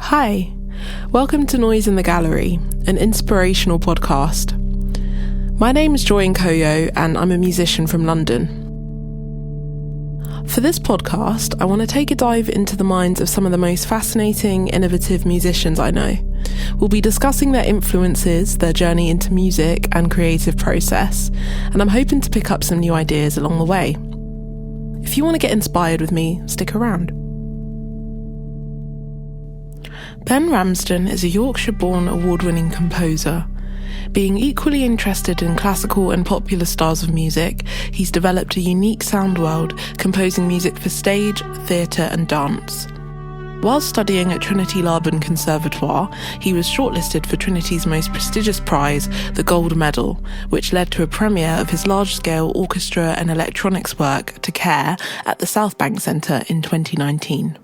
Hi, welcome to Noise in the Gallery, an inspirational podcast. My name is Joy Nkoyo and I'm a musician from London. For this podcast, I want to take a dive into the minds of some of the most fascinating, innovative musicians I know. We'll be discussing their influences, their journey into music and creative process, and I'm hoping to pick up some new ideas along the way. If you want to get inspired with me, stick around. Ben Ramsden is a Yorkshire-born award-winning composer. Being equally interested in classical and popular styles of music, he's developed a unique sound world, composing music for stage, theatre and dance. While studying at Trinity Laban Conservatoire, he was shortlisted for Trinity's most prestigious prize, the Gold Medal, which led to a premiere of his large-scale orchestra and electronics work, To Care, at the Southbank Centre in 2019.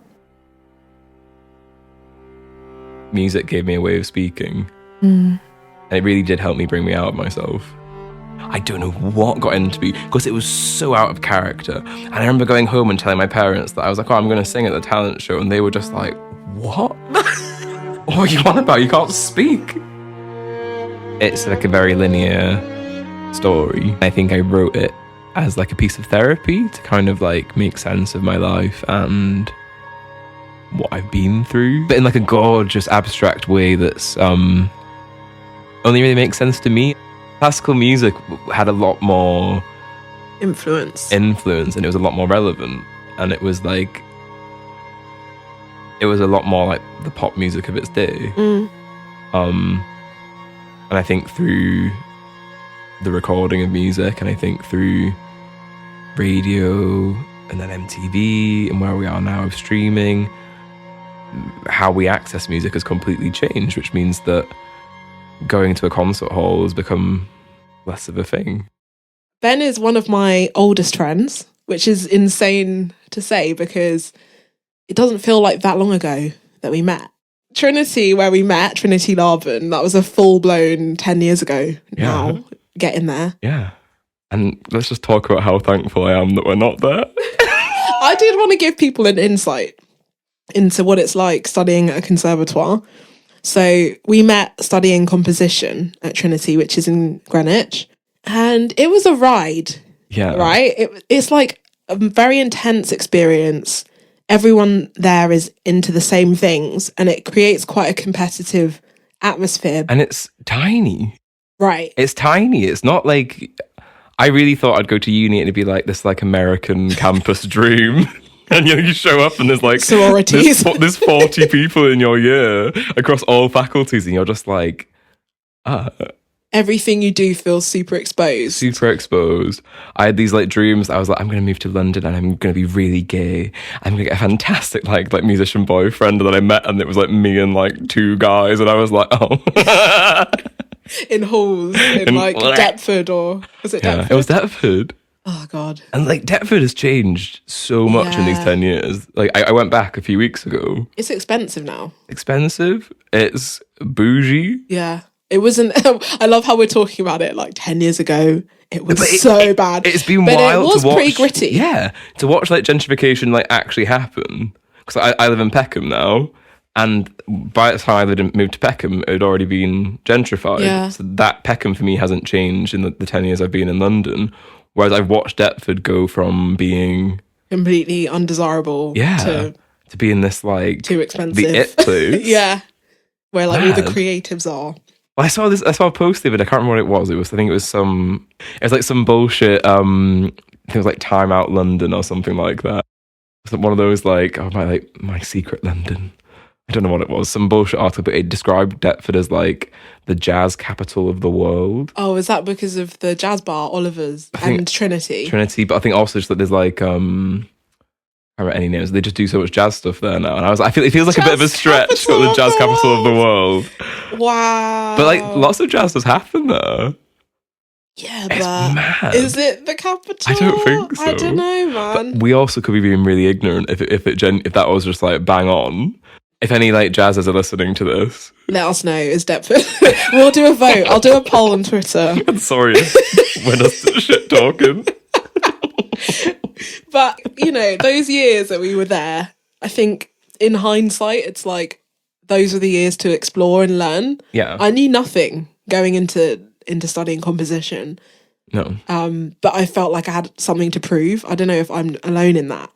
Music gave me a way of speaking. And it really did help me bring me out of myself. I don't know what got into me, because it was so out of character. And I remember going home and telling my parents that I was like, I'm going to sing at the talent show. And they were just like, what? What are you on about? You can't speak. It's like a very linear story. I think I wrote it as like a piece of therapy to kind of like make sense of my life and what I've been through, but in like a gorgeous abstract way that's only really makes sense to me. Classical music had a lot more Influence, and it was a lot more relevant, and it was a lot more like the pop music of its day. And I think through the recording of music, and I think through radio and then MTV and where we are now of streaming, how we access music has completely changed, which means that going to a concert hall has become less of a thing. Ben is one of my oldest friends, which is insane to say because it doesn't feel like that long ago that we met. Trinity, where we met, Trinity Laban, that was a full-blown 10 years ago now, getting there. Yeah. And let's just talk about how thankful I am that we're not there. I did want to give people an insight into what it's like studying at a conservatoire. So we met studying composition at Trinity, which is in Greenwich, and it was a ride. Yeah. Right? It's like a very intense experience. Everyone there is into the same things, and it creates quite a competitive atmosphere. And it's tiny. Right. It's tiny. It's not like, I really thought I'd go to uni and it'd be like this like American campus dream. And you show up and there's like sororities. There's 40 people in your year across all faculties, and you're just like, everything you do feels super exposed. Super exposed. I had these like dreams. I was like, I'm going to move to London and I'm going to be really gay. I'm going to get a fantastic like musician boyfriend that I met, and it was like me and like two guys, and I was like, oh. In halls, in like Deptford, or was it Deptford? It was Deptford. Oh, God. And like Deptford has changed so much in these 10 years. Like I went back a few weeks ago. It's expensive now. Expensive. It's bougie. Yeah. It wasn't. I love how we're talking about it like 10 years ago. It was so bad. It's been but wild it was to watch. pretty gritty. Yeah. To watch like gentrification like actually happen. Because I live in Peckham now. And by the time I moved to Peckham, it had already been gentrified. Yeah. So that Peckham for me hasn't changed in the 10 years I've been in London. Whereas I've watched Deptford go from being completely undesirable to being this like too expensive. The it place. Yeah. Where like all the creatives are. Well, I saw a post there, but I can't remember what it was. I think it was some bullshit, I think it was like Time Out London or something like that. It's one of those like, my secret London. I don't know what it was, some bullshit article, but it described Deptford as like the jazz capital of the world. Oh, is that because of the jazz bar, Oliver's, and Trinity? Trinity, but I think also just that there's like, I don't remember any names, they just do so much jazz stuff there now. And it feels like a bit of a stretch for the jazz capital of the world. Wow. But like lots of jazz does happen there. Yeah, it's but mad. Is it the capital? I don't think so. I don't know, man. But we also could be being really ignorant if that was just like bang on. If any like jazzers are listening to this, let us know. Is Deptford? We'll do a vote. I'll do a poll on Twitter. I'm sorry when us shit talking. But you know, those years that we were there, I think in hindsight, it's like those were the years to explore and learn. Yeah. I knew nothing going into studying composition. No. But I felt like I had something to prove. I don't know if I'm alone in that.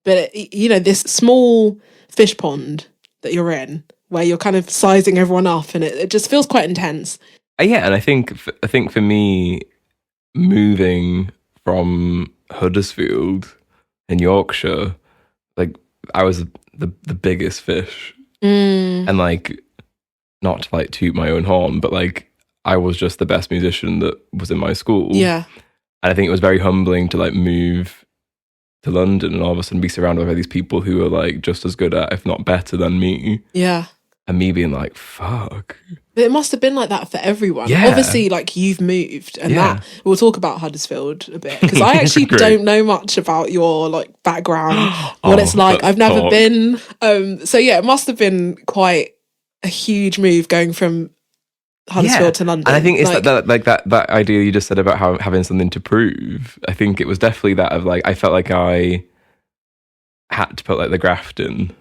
But, this small fish pond that you're in, where you're kind of sizing everyone up, and it just feels quite intense. Yeah, and I think for me, moving from Huddersfield in Yorkshire, like, I was the biggest fish. And, like, not to, like, toot my own horn, but, like, I was just the best musician that was in my school. Yeah. And I think it was very humbling to, like, move to London and all of a sudden be surrounded by these people who are, like, just as good at, if not better than me. Yeah. And me being like, fuck. But it must have been like that for everyone. Yeah. Obviously, like, you've moved, and that we'll talk about Huddersfield a bit, because I actually don't know much about your, like, background, what it's like. I've never been. So yeah, it must have been quite a huge move going from Huddersfield to London. And I think it's that idea you just said about how having something to prove. I think it was definitely that of, like, I felt like I had to put, like, the graft in.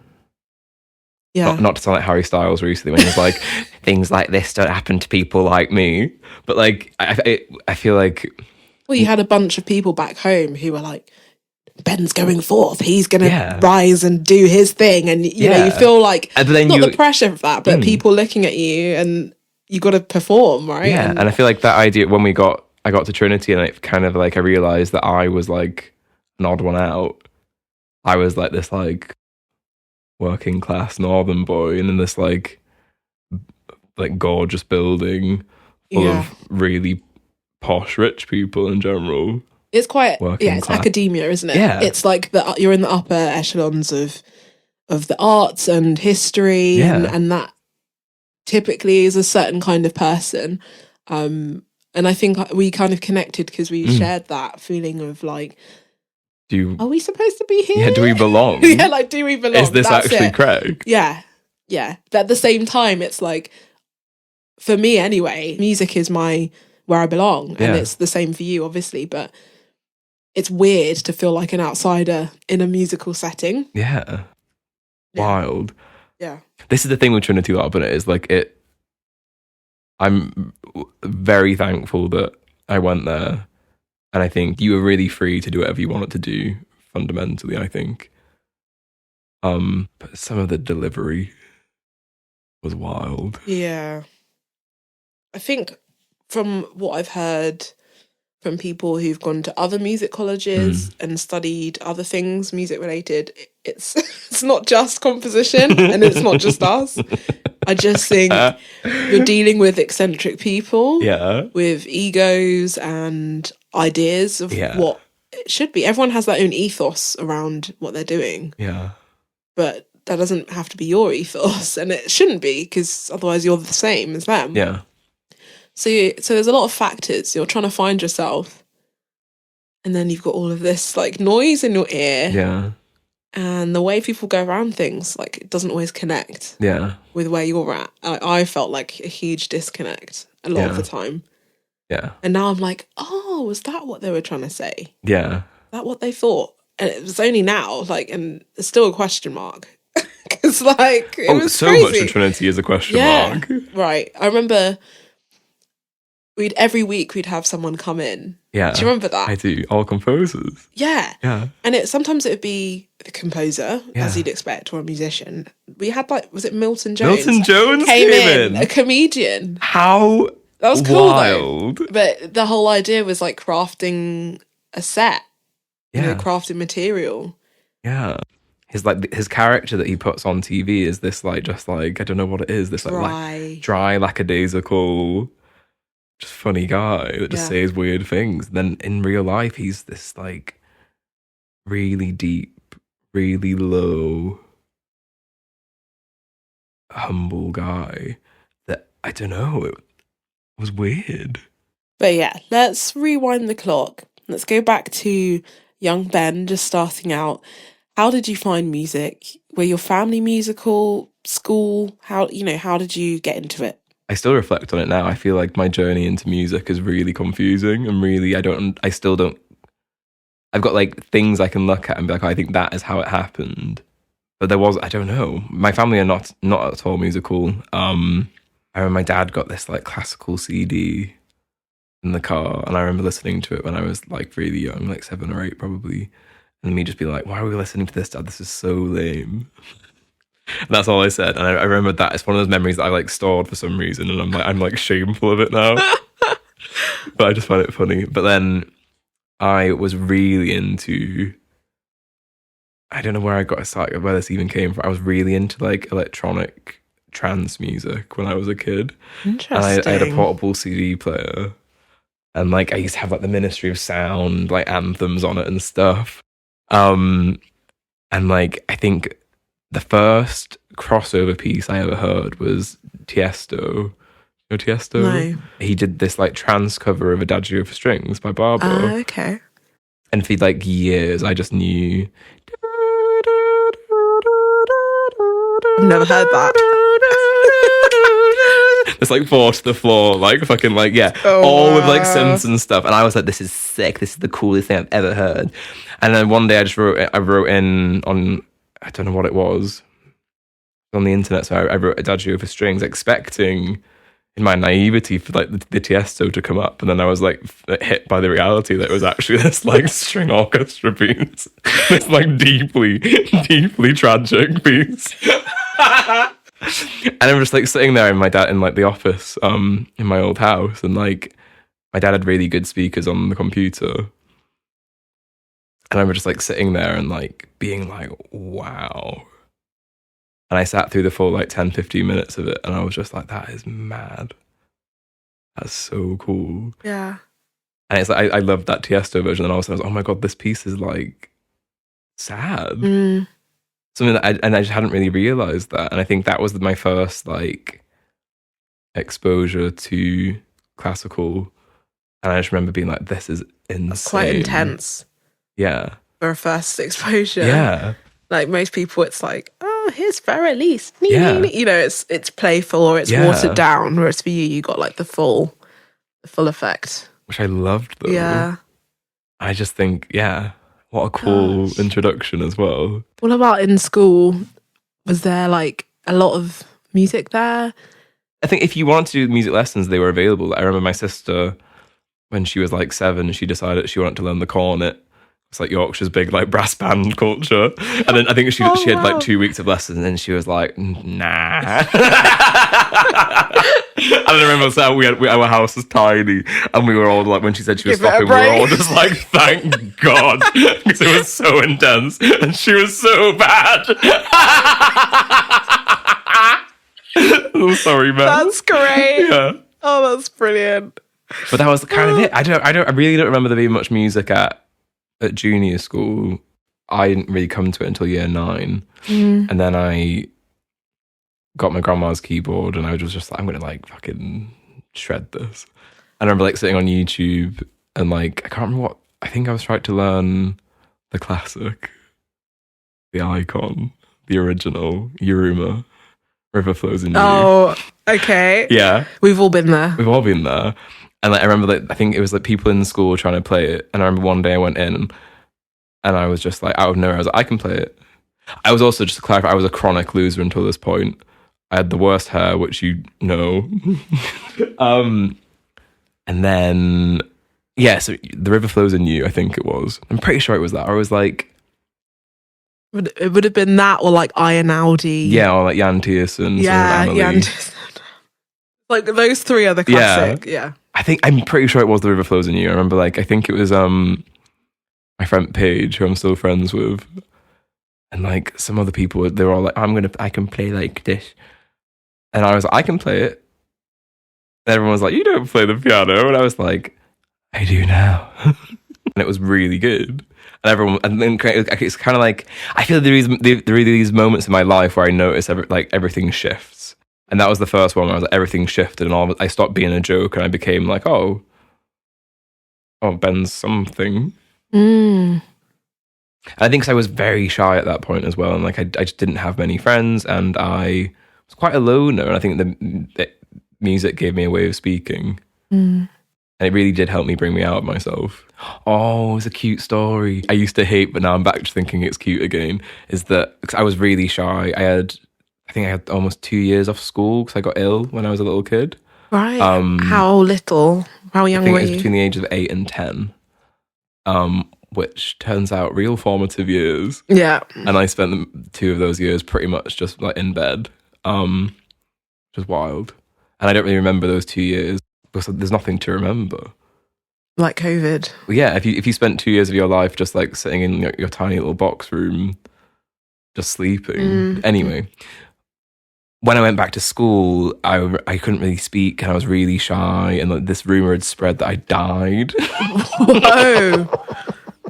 Yeah. Not to sound like Harry Styles recently when he was like, things like this don't happen to people like me. But, like, I feel like... Well, you had a bunch of people back home who were like, Ben's going forth. He's going to rise and do his thing. And, you know, you feel like, not the pressure of that, but people looking at you, and you got to perform, right? Yeah, and I feel like that idea, when I got to Trinity, and it kind of, like, I realised that I was, like, an odd one out. I was, like, this, like, working class northern boy, and in this, like gorgeous building full of really posh rich people in general. It's quite it's academia, isn't it? Yeah. It's like you're in the upper echelons of the arts and history, and that typically is a certain kind of person. And I think we kind of connected because we shared that feeling of, like, are we supposed to be here? Yeah, do we belong? Yeah, like, do we belong? Is this actually correct? Yeah. But at the same time, it's like, for me anyway, music is where I belong. And it's the same for you, obviously. But it's weird to feel like an outsider in a musical setting. Yeah. Wild. Yeah. This is the thing with Trinity Laban, is, like, I'm very thankful that I went there. And I think you were really free to do whatever you wanted to do, fundamentally, I think. But some of the delivery was wild. Yeah. I think from what I've heard from people who've gone to other music colleges and studied other things music related, it's not just composition and it's not just us. I just think you're dealing with eccentric people with egos and ideas of what it should be. Everyone has their own ethos around what they're doing. Yeah. But that doesn't have to be your ethos, and it shouldn't be, because otherwise you're the same as them. Yeah. So there's a lot of factors. You're trying to find yourself, and then you've got all of this, like, noise in your ear. Yeah. And the way people go around things, like, it doesn't always connect with where you're at. I felt like a huge disconnect a lot of the time. Yeah. And now I'm like, oh, was that what they were trying to say? Yeah. Is that what they thought? And it was only now, like, and it's still a question mark. Because, like, it was so crazy. Much of Trinity is a question mark. Right. I remember every week we'd have someone come in. Yeah. Do you remember that? I do. All composers. Yeah. Yeah. And sometimes it would be a composer, as you'd expect, or a musician. We had, like, was it Milton Jones? Milton Jones came in. A comedian. How that was cool, wild. Though. But the whole idea was, like, crafting a set. You know, crafting material. Yeah. His character that he puts on TV is this, like, just, like, I don't know what it is. This dry, lackadaisical, just funny guy that just says weird things. Then in real life, he's this, like, really deep, really low, humble guy that, I don't know, it was weird. But yeah, let's rewind the clock. Let's go back to young Ben, just starting out. How did you find music? Were your family musical? School? How did you get into it? I still reflect on it now. I feel like my journey into music is really confusing and really, I've got, like, things I can look at and be like, oh, I think that is how it happened. But there was, I don't know, my family are not at all musical. I remember my dad got this like classical CD in the car, and I remember listening to it when I was like really young, like 7 or 8 probably, and me just be like, why are we listening to this, Dad? This is so lame. And that's all I said. And I remember that it's one of those memories that I like stored for some reason, and I'm like shameful of it now. But I just find it funny. But then I was really into, I don't know where I got started, where this even came from. I was really into like electronic trance music when I was a kid. Interesting. And I had a portable CD player, and like I used to have like the Ministry of Sound like anthems on it and stuff. And like I think the first crossover piece I ever heard was Tiesto. You know Tiesto? No. He did this like trance cover of Adagio for Strings by Barbo. Okay. And for like years I just knew. I've never heard that. It's like 4 to the floor, like fucking like, yeah, all with like synths and stuff. And I was like, this is sick. This is the coolest thing I've ever heard. And then one day I wrote in on, I don't know what it was, on the internet. So I wrote Adagio for Strings, expecting in my naivety for like the Tiesto to come up. And then I was like hit by the reality that it was actually this like string orchestra piece. This like deeply, deeply tragic piece. And I'm just like sitting there in my dad in like the office in my old house, and like my dad had really good speakers on the computer, and I was just like sitting there and like being like, wow. And I sat through the full like 10-15 minutes of it, and I was just like, that is mad, that's so cool. Yeah. And it's like I loved that Tiesto version, and also I was, oh my god, this piece is like sad. Something that I just hadn't really realised that. And I think that was my first like exposure to classical. And I just remember being like, this is insane. That's quite intense. Yeah. For a first exposure. Yeah. Like most people, it's like, oh, here's Ferrellis. Yeah. You know, it's playful or it's watered down. Whereas for you got like the full effect. Which I loved though. Yeah. I just think, yeah. What a cool introduction as well. What about in school? Was there like a lot of music there? I think if you wanted to do music lessons, they were available. I remember my sister, when she was like 7, she decided she wanted to learn the cornet. It's like Yorkshire's big like brass band culture. And then I think she had like 2 weeks of lessons, and then she was like, nah. And I remember our house was tiny, and we were all like, when she said she was stopping, we were all just like, thank God, because it was so intense and she was so bad. Oh, sorry, man. That's great. Yeah. Oh, that's brilliant. But that was kind of it. I really don't remember there being much music at junior school. I didn't really come to it until year 9, and then I got my grandma's keyboard, and I was just like, I'm gonna like fucking shred this. I remember like sitting on YouTube, and like I can't remember what, I think I was trying to learn the classic, the icon, the original, Yuruma, River Flows in You. Oh, okay. Yeah. We've all been there. We've all been there. And like I remember like, I think it was like people in school trying to play it, and I remember one day I went in and I was just like, out of nowhere, I was like, I can play it. I was also, just to clarify, I was a chronic loser until this point. I had the worst hair, which you know. And then, yeah, so The River Flows in You, I think it was. I'm pretty sure it was that. I was like... It would have been that, or like Iron Audi. Yeah, or like Jan Tiersen. Yeah, Jan Tiersen. Like those 3 are the classic, yeah. I'm pretty sure it was The River Flows in You. I remember like, I think it was my friend Paige, who I'm still friends with. And like some other people, they were all like, I can play like this. And I was like, I can play it. And everyone was like, you don't play the piano. And I was like, I do now. And it was really good. And then it's kind of like, I feel there are these moments in my life where I notice everything shifts. And that was the first one where I was like, everything shifted, and I stopped being a joke, and I became like, oh, Ben's something. And I think 'cause I was very shy at that point as well, and like I just didn't have many friends, and I was quite a loner, and I think the music gave me a way of speaking. And it really did help me bring me out of myself. Oh, it's a cute story. I used to hate, but now I'm back to thinking it's cute again, is that because I was really shy. I think I had almost 2 years off school because I got ill when I was a little kid. Right. How little? How young were you? I think it was between the ages of 8 and 10. Which turns out real formative years. Yeah. And I spent 2 of those years pretty much just like in bed. Which was wild. And I don't really remember those 2 years because there's nothing to remember. Like COVID. Well, yeah, if you spent 2 years of your life just like sitting in your tiny little box room, just sleeping. Anyway, when I went back to school, I couldn't really speak and I was really shy, and like, this rumor had spread that I died.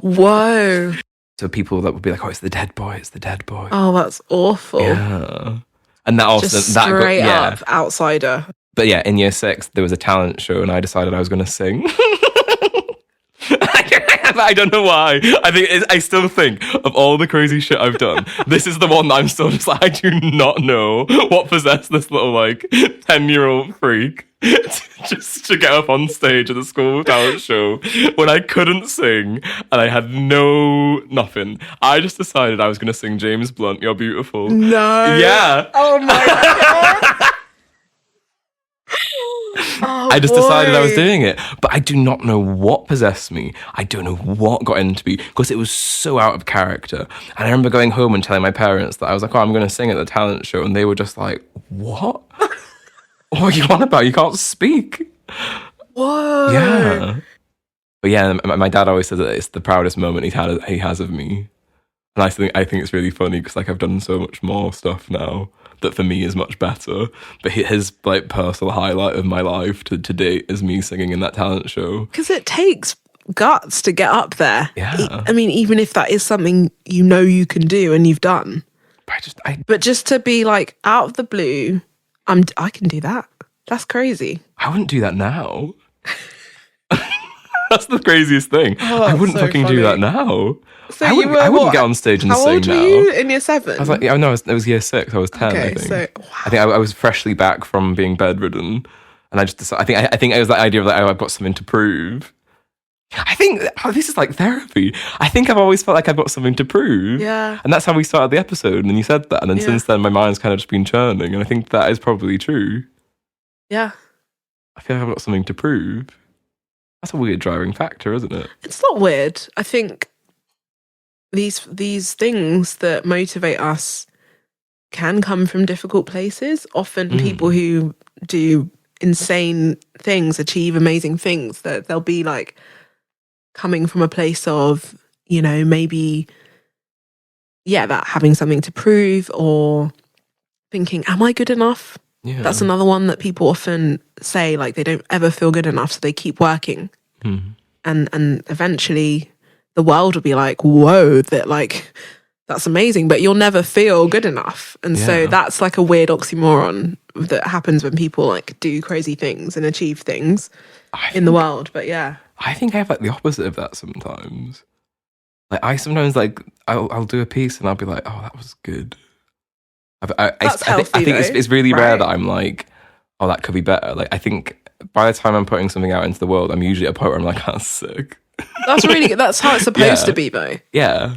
Whoa. So people that would be like, "Oh, it's the dead boy. It's the dead boy." Oh, that's awful. Yeah. And that also just straight up outsider. But yeah, in year 6, there was a talent show, and I decided I was going to sing. I don't know why. I still think of all the crazy shit I've done, this is the one that I'm still just like, I do not know what possessed this little like 10-year-old freak just to get up on stage at the school talent show when I couldn't sing and I had nothing. I just decided I was going to sing James Blunt, You're Beautiful. No. Yeah. Oh my God. Oh, I just decided I was doing it, but I do not know what possessed me. I don't know what got into me because it was so out of character. And I remember going home and telling my parents that I was like, "Oh, I'm going to sing at the talent show," and they were just like, "What? What are you on about? You can't speak." Whoa. Yeah. But yeah, my dad always says that it's the proudest moment he has of me, and I think it's really funny because like I've done so much more stuff now that for me is much better. But his like personal highlight of my life to date is me singing in that talent show. Because it takes guts to get up there. Yeah. I mean, even if that is something you know you can do and you've done. But just to be like out of the blue, I can do that. That's crazy. I wouldn't do that now. That's the craziest thing. Oh, I wouldn't fucking funny. do that now. So I wouldn't get on stage and sing now. How old were you in year 7? I was like, yeah, no, it was year 6. I was 10. Okay, I think. so wow. I think I was freshly back from being bedridden, and I just decided. I think it was that idea of like, oh, I've got something to prove. I think this is like therapy. I think I've always felt like I've got something to prove. Yeah. And that's how we started the episode. And then you said that, and then since then my mind's kind of just been churning, and I think that is probably true. Yeah. I feel like I've got something to prove. That's a weird driving factor, isn't it? It's not weird. I think these things that motivate us can come from difficult places. Often people who do insane things, achieve amazing things, that they'll be like coming from a place of, you know, maybe, that having something to prove or thinking, am I good enough? Yeah. That's another one that people often say, like they don't ever feel good enough, so they keep working. And eventually the world will be like, whoa, that's amazing, but you'll never feel good enough. And so that's like a weird oxymoron that happens when people like do crazy things and achieve things in the world. But yeah. I think I have like the opposite of that sometimes. Like I sometimes like, I'll do a piece and I'll be like, oh, that was good. That's healthy, I think though, it's really right? rare that I'm like, oh, that could be better. Like I think by the time I'm putting something out into the world, I'm usually at a point where I'm like, that's sick. That's really good. That's how it's supposed to be, though. Yeah.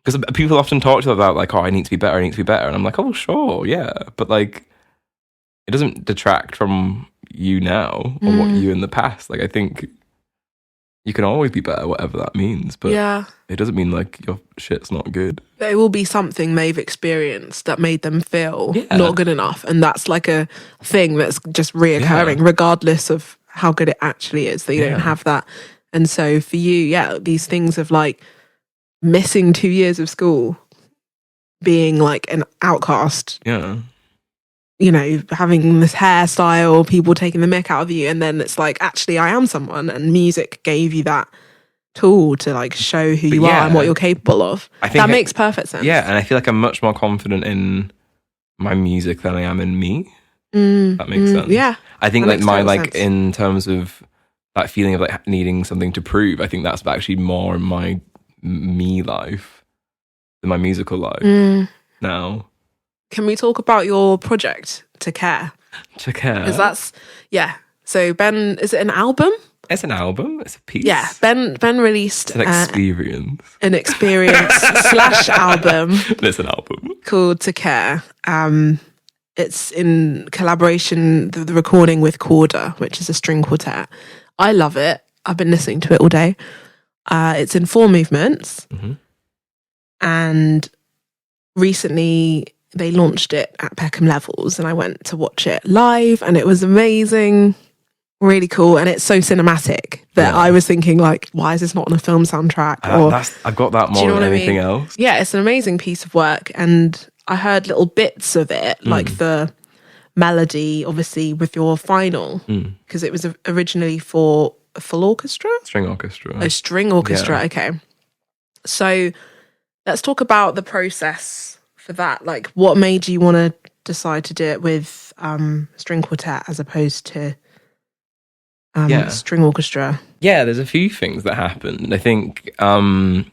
Because people often talk to them about like, oh, I need to be better, And I'm like, oh, sure, yeah. But like, it doesn't detract from you now or what you in the past. Like, I think you can always be better, whatever that means. But it doesn't mean like your shit's not good. There will be something they've experienced that made them feel not good enough. And that's like a thing that's just reoccurring, regardless of how good it actually is. That you don't have that. And so for you, these things of like missing 2 years of school, being like an outcast, you know, having this hairstyle, people taking the mick out of you, and then it's like, actually, I am someone, and music gave you that tool to like show who you are and what you're capable of. I think that makes perfect sense. Yeah, and I feel like I'm much more confident in my music than I am in me. That makes sense. Yeah, I think like my like in terms of that feeling of like needing something to prove, I think that's actually more in my me life than my musical life now. Can we talk about your project, To Care? To Care? Because that's, so Ben, is it an album? It's an album. It's a piece. Yeah, Ben released It's an experience. An experience / album. It's an album called To Care. It's in collaboration, the recording with Korda, which is a string quartet. I love it. I've been listening to it all day. It's in 4 movements. Mm-hmm. And recently they launched it at Peckham Levels and I went to watch it live and it was amazing. Really cool. And it's so cinematic that I was thinking like, why is this not on a film soundtrack? I've got that more than anything else. Yeah, it's an amazing piece of work. And I heard little bits of it, like the melody, obviously, with your final, because it was originally for a full orchestra? String orchestra. A string orchestra, okay. So let's talk about the process for that. Like, what made you want to decide to do it with string quartet as opposed to string orchestra? Yeah, there's a few things that happened. I think so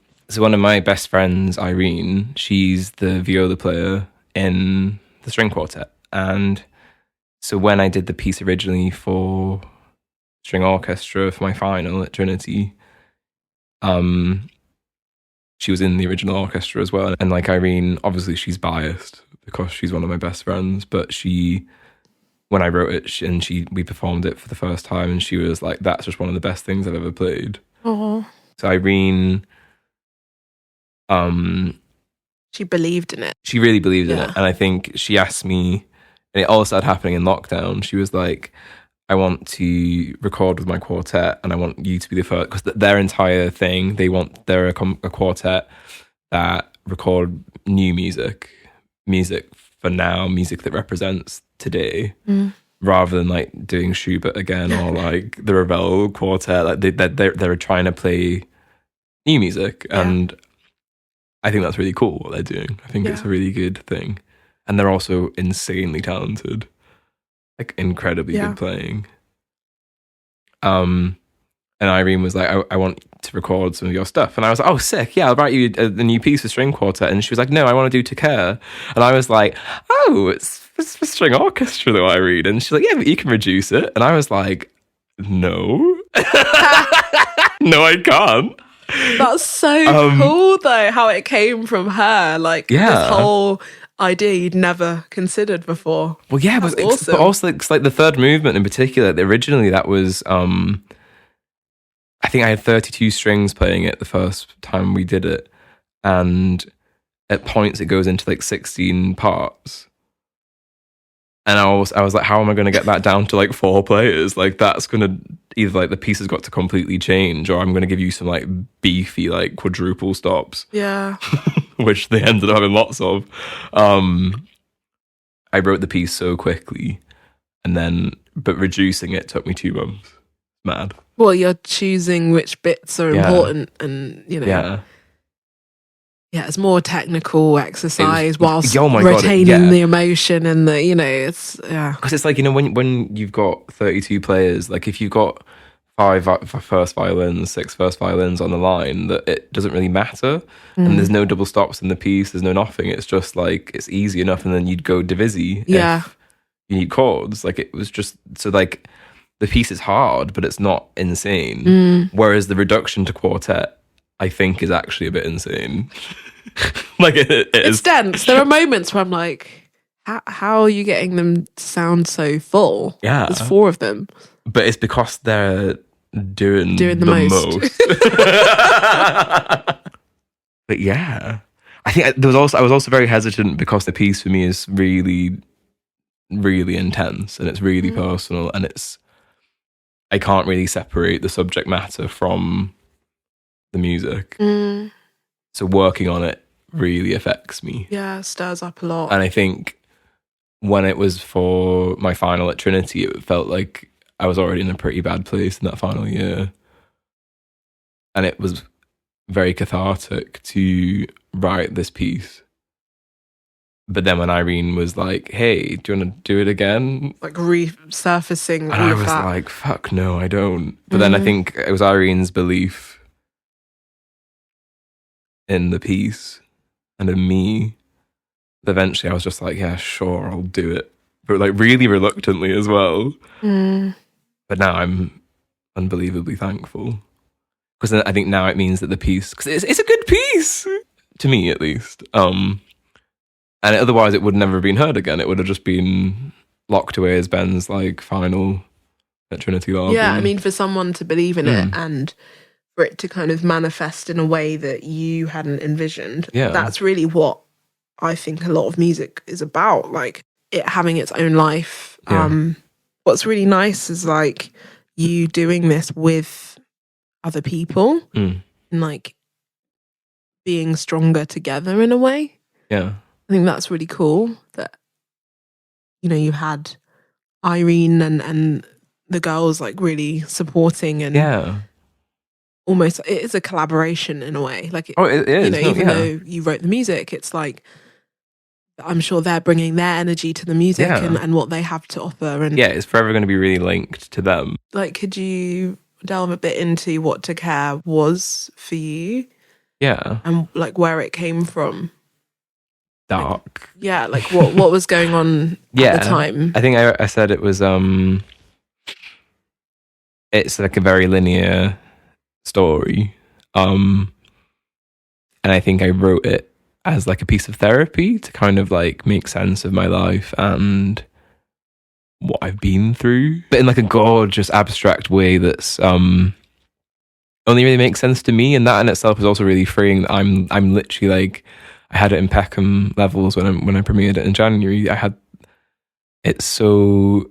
one of my best friends, Irene, she's the viola player in the string quartet. And so when I did the piece originally for string orchestra for my final at Trinity, she was in the original orchestra as well. And like Irene, obviously she's biased because she's one of my best friends, but when I wrote it we performed it for the first time and she was like, that's just one of the best things I've ever played. Oh. So Irene, she believed in it. She really believed in it. And I think she asked me, and it all started happening in lockdown. She was like, I want to record with my quartet and I want you to be the first, because their entire thing, they're a quartet that record new music for now, music that represents today, rather than like doing Schubert again or like the Ravel quartet. Like they're trying to play new music, and I think that's really cool what they're doing. I think it's a really good thing, and they're also insanely talented, like incredibly good playing. And Irene was like, I want to record some of your stuff. And I was like, oh, sick. Yeah, I'll write you a new piece for string quartet. And she was like, no, I want to do To Care. And I was like, oh, it's for string orchestra though, Irene. And she's like, yeah, but you can reduce it. And I was like, no. No, I can't. That's so cool though, how it came from her. Like this whole idea you'd never considered before. Well, yeah, but awesome. But also it's like the third movement in particular. Originally, that was I think I had 32 strings playing it the first time we did it, and at points it goes into like 16 parts. And I was like, how am I going to get that down to like 4 players? Like that's going to either like the piece has got to completely change, or I'm going to give you some like beefy like quadruple stops. Yeah. Which they ended up having lots of. I wrote the piece so quickly, but reducing it took me 2 months. Mad. Well, you're choosing which bits are important, and it's more technical exercise whilst retaining the emotion and it's because it's like when you've got 32 players, like if you've got 5 first violins, 6 first violins on the line, that it doesn't really matter, and there's no double stops in the piece, there's no nothing, it's just like it's easy enough, and then you'd go divisi if you need chords. Like it was just so like the piece is hard, but it's not insane. Whereas the reduction to quartet, I think, is actually a bit insane. Like it's dense. There are moments where I'm like, how are you getting them to sound so full? Yeah, there's 4 of them, but it's because they're doing the most. But yeah, I think I was also very hesitant because the piece for me is really, really intense and it's really personal, and I can't really separate the subject matter from the music. So working on it really affects me. Yeah, stirs up a lot. And I think when it was for my final at Trinity, it felt like I was already in a pretty bad place in that final year. And it was very cathartic to write this piece. But then when Irene was like, hey, do you want to do it again? Like resurfacing all of that. And I was like, fuck no, I don't. But then I think it was Irene's belief in the piece and in me. Eventually I was just like, yeah, sure, I'll do it. But like really reluctantly as well. But now I'm unbelievably thankful. Because I think now it means that the piece, because it's a good piece, to me at least. And otherwise it would never have been heard again. It would have just been locked away as Ben's like final at Trinity Laban. Yeah, I mean, for someone to believe in it and for it to kind of manifest in a way that you hadn't envisioned, that's really what I think a lot of music is about, like it having its own life. What's really nice is like you doing this with other people and like being stronger together in a way. Yeah. I think that's really cool that, you know, you had Irene and the girls like really supporting and almost it is a collaboration in a way. Like it is. You know, even though you wrote the music, it's like I'm sure they're bringing their energy to the music and what they have to offer. And it's forever going to be really linked to them. Like, could you delve a bit into what To Care was for you? Yeah. And like where it came from? Dark. Like what was going on at the time? I think I said it was it's like a very linear story. And I think I wrote it as like a piece of therapy to kind of like make sense of my life and what I've been through, but in like a gorgeous abstract way that's only really makes sense to me. And that in itself is also really freeing. I'm literally like, I had it in Peckham Levels when I premiered it in January. It's so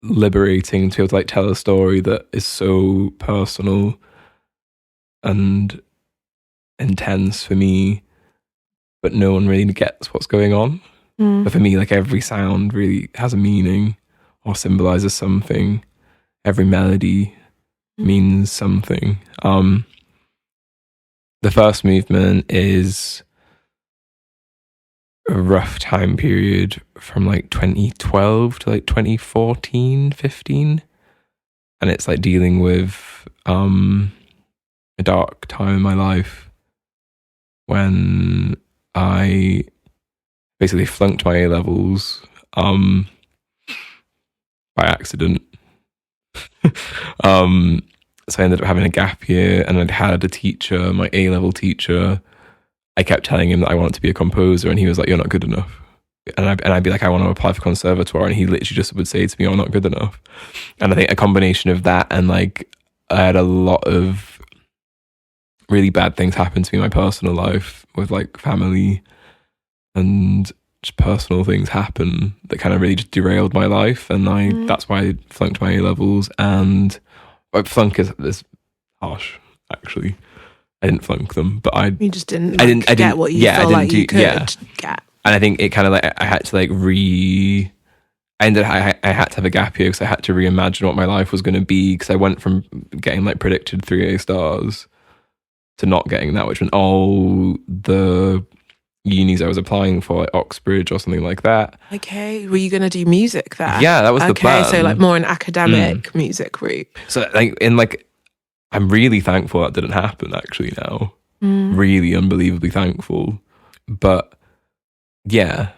liberating to be able to like tell a story that is so personal and intense for me, but no one really gets what's going on. But for me, like every sound really has a meaning or symbolizes something. Every melody means something. The first movement is a rough time period from like 2012 to like 2014, 15. And it's like dealing with a dark time in my life when I basically flunked my A-levels by accident. So I ended up having a gap year, and I'd had a teacher, my A-level teacher. I kept telling him that I wanted to be a composer, and he was like, "You're not good enough." And I'd be like, "I want to apply for conservatoire," and he literally just would say to me, "You're not good enough." And I think a combination of that and like I had a lot of really bad things happen to me in my personal life with like family and just personal things happen that kind of really just derailed my life. And that's why I flunked my A-levels. And flunk is harsh, actually. I didn't flunk them, but you just didn't get what you felt like you could get. And I think it kind of like I had to like I had to have a gap year because I had to reimagine what my life was going to be, because I went from getting like predicted 3 A stars to not getting that, which meant all the unis I was applying for, like Oxbridge or something like that. Okay, were you going to do music there? Yeah, that was the plan. Okay, so like more an academic music route. So like I'm really thankful that didn't happen actually now. Really unbelievably thankful. But yeah,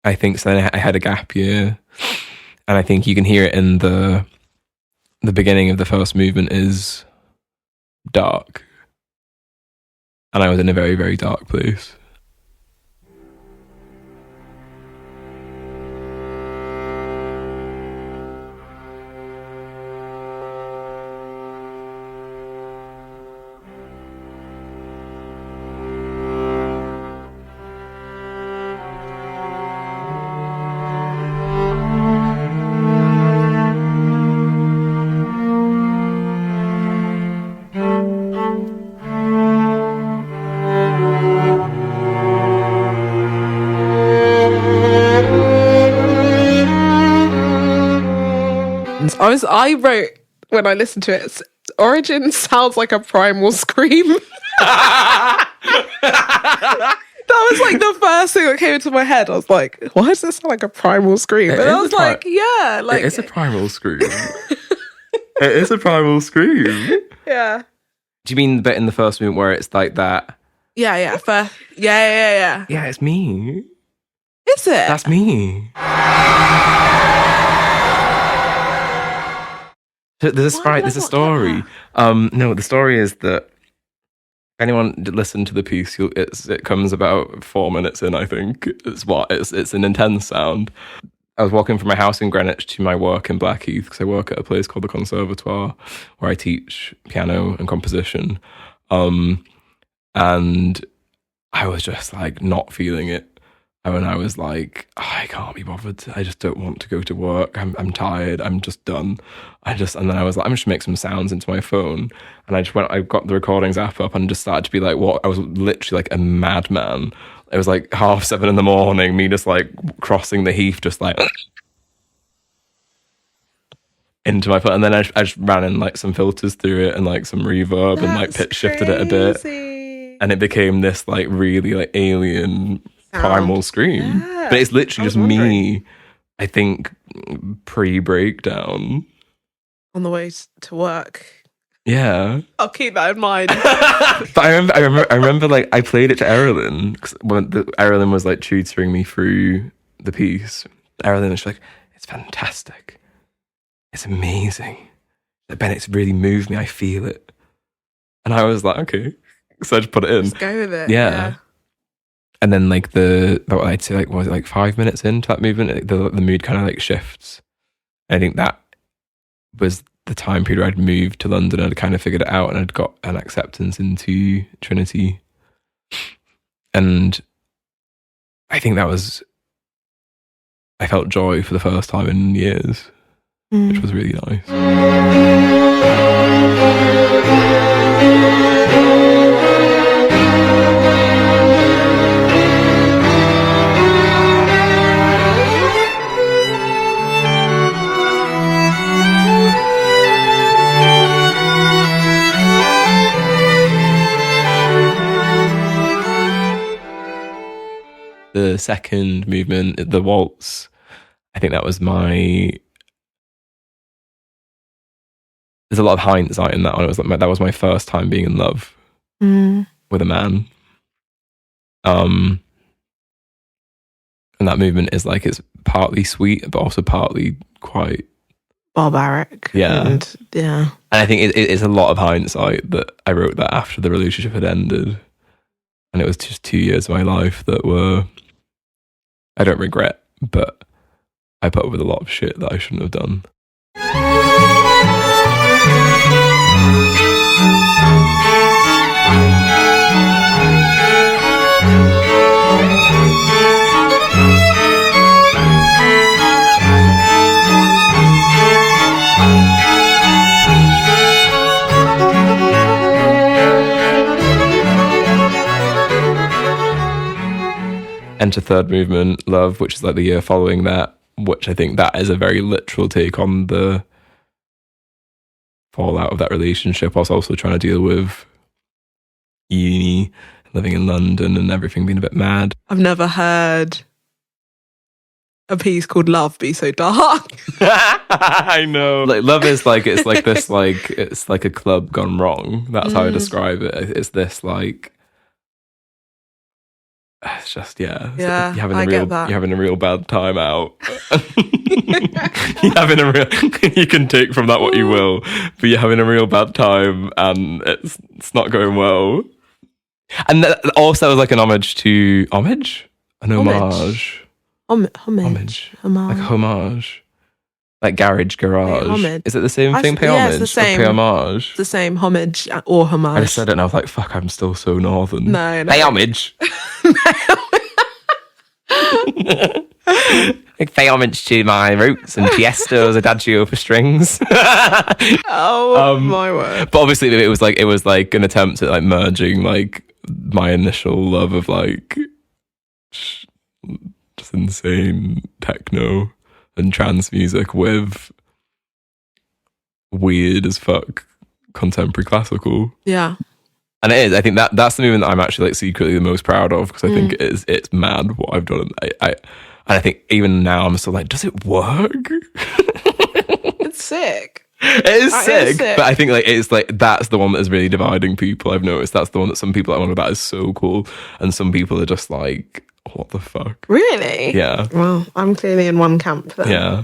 I think so. Then I had a gap year, and I think you can hear it in the beginning of the first movement is dark. And I was in a very, very dark place. I wrote, when I listened to it, origin sounds like a primal scream. That was like the first thing that came into my head. I was like, why does this sound like a primal scream? And I was like, yeah. Like, it is a primal scream. It is a primal scream. Yeah. Do you mean the bit in the first movement where it's like that? Yeah. Yeah, it's me. Is it? That's me. There's a story. No, the story is that if anyone listened to the piece, it comes about 4 minutes in, I think. It's an intense sound. I was walking from my house in Greenwich to my work in Blackheath, because I work at a place called the Conservatoire, where I teach piano and composition. And I was just like not feeling it. And I was like, I can't be bothered. I just don't want to go to work. I'm tired. I'm just done. And then I was like, I'm just make some sounds into my phone. And I got the recordings app up and just started to be like, what? I was literally like a madman. It was like 7:30 in the morning, me just like crossing the heath, just like into my phone. And then I just ran in like some filters through it and like some reverb and like pitch shifted it a bit. And it became this like really like alien primal scream. Yeah. But it's literally just me, I think, pre-breakdown. On the way to work. Yeah. I'll keep that in mind. But I remember like I played it to Erilyn, because when Erilyn was like tutoring me through the piece. Erilyn was like, it's fantastic. It's amazing. Ben, it's really moved me. I feel it. And I was like, okay. So I just put it in. Just go with it. Yeah. And then like I'd say like, was it like 5 minutes into that movement, the mood kind of like shifts. And I think that was the time period where I'd moved to London. I'd kind of figured it out and I'd got an acceptance into Trinity. And I think I felt joy for the first time in years, which was really nice. The second movement, the waltz, I think that was there's a lot of hindsight in that one. It was like that was my first time being in love with a man. And that movement is like, it's partly sweet, but also partly quite barbaric. Yeah. And I think it's a lot of hindsight that I wrote that after the relationship had ended. And it was just 2 years of my life that were, I don't regret, but I put up with a lot of shit that I shouldn't have done. Enter third movement, Love, which is like the year following that, which I think that is a very literal take on the fallout of that relationship. I was also trying to deal with uni, living in London and everything being a bit mad. I've never heard a piece called Love be so dark. I know. Like Love is like, it's like this, like, it's like a club gone wrong. That's how I describe it. It's this like, it's just, yeah. Yeah, you're having you're having a real bad time out. You can take from that what you will, but you're having a real bad time and it's not going well. And also like an homage to homage. Like homage. Like garage. Homage. Is it the same thing? Pay homage? It's the same. Pay homage. The same, homage or homage. I just said it and I was like, fuck, I'm still so northern. No. Pay homage. Like pay homage to my roots and Tiesto's Adagio for strings. My word. But obviously it was like an attempt at like merging like my initial love of like just insane techno and trance music with weird as fuck contemporary classical. Yeah. And it is. I think that's the movement that I'm actually like secretly the most proud of, because I think it's mad what I've done. And I think even now I'm still like, does it work? It's sick. It is sick. But I think like it's like that's the one that is really dividing people. I've noticed that's the one that some people are like, oh, that is so cool, and some people are just like, what the fuck? Really? Yeah. Well, I'm clearly in one camp then. Yeah.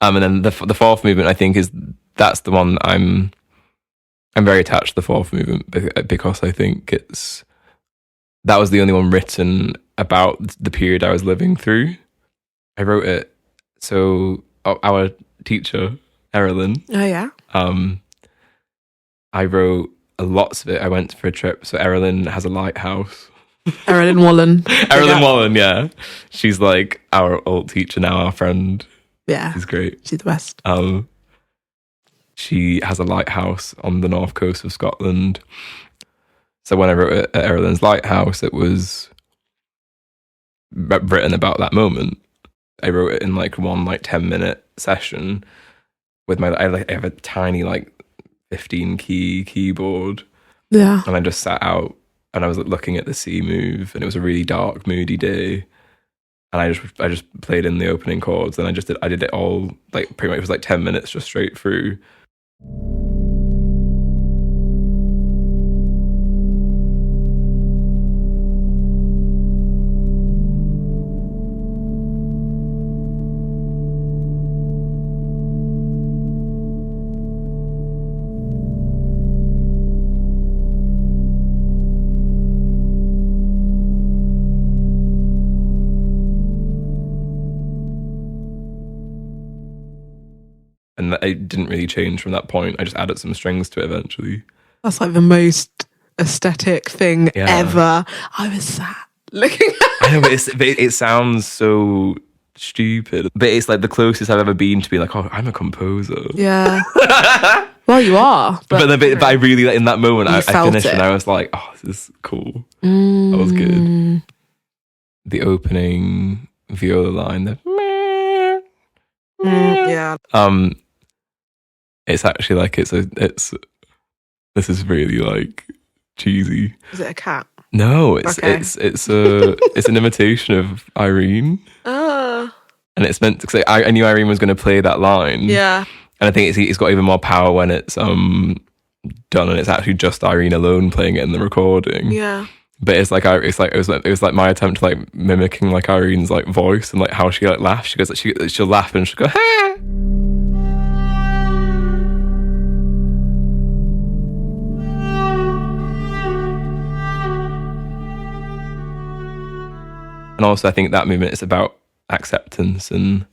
And then the fourth movement, I think, that's the one I'm very attached to the fourth movement, because I think that was the only one written about the period I was living through. I wrote it. So our teacher, Erilyn. Oh yeah. I wrote lots of it. I went for a trip. So Erilyn has a lighthouse. Erilyn Wallen. Erilyn Wallen, yeah. She's like our old teacher now, our friend. Yeah. She's great. She's the best. She has a lighthouse on the north coast of Scotland. So when I wrote it at Erilyn's lighthouse, it was written about that moment. I wrote it in like one 10-minute session with I have a tiny 15 key keyboard. Yeah. And I just sat out and I was looking at the sea move, and it was a really dark, moody day. And I just played in the opening chords, and I did it all pretty much, it was 10 minutes just straight through. And it didn't really change from that point. I just added some strings to it eventually. That's the most aesthetic thing ever. I was sat looking at it. I know, but it sounds so stupid. But it's the closest I've ever been to be oh, I'm a composer. Yeah. Well, you are. But I really, in that moment, I finished it. And I was like, oh, this is cool. That was good. The opening viola line, yeah. It's actually this is really cheesy. Is it a cat? No, it's an imitation of Irene. Ah. And it's meant to, I knew Irene was going to play that line. Yeah. And I think it's got even more power when it's done, and it's actually just Irene alone playing it in the recording. Yeah. But it was my attempt to mimicking Irene's voice and how she laughs. She goes, she'll laugh and she'll go, ha! And also, I think that movement is about acceptance, and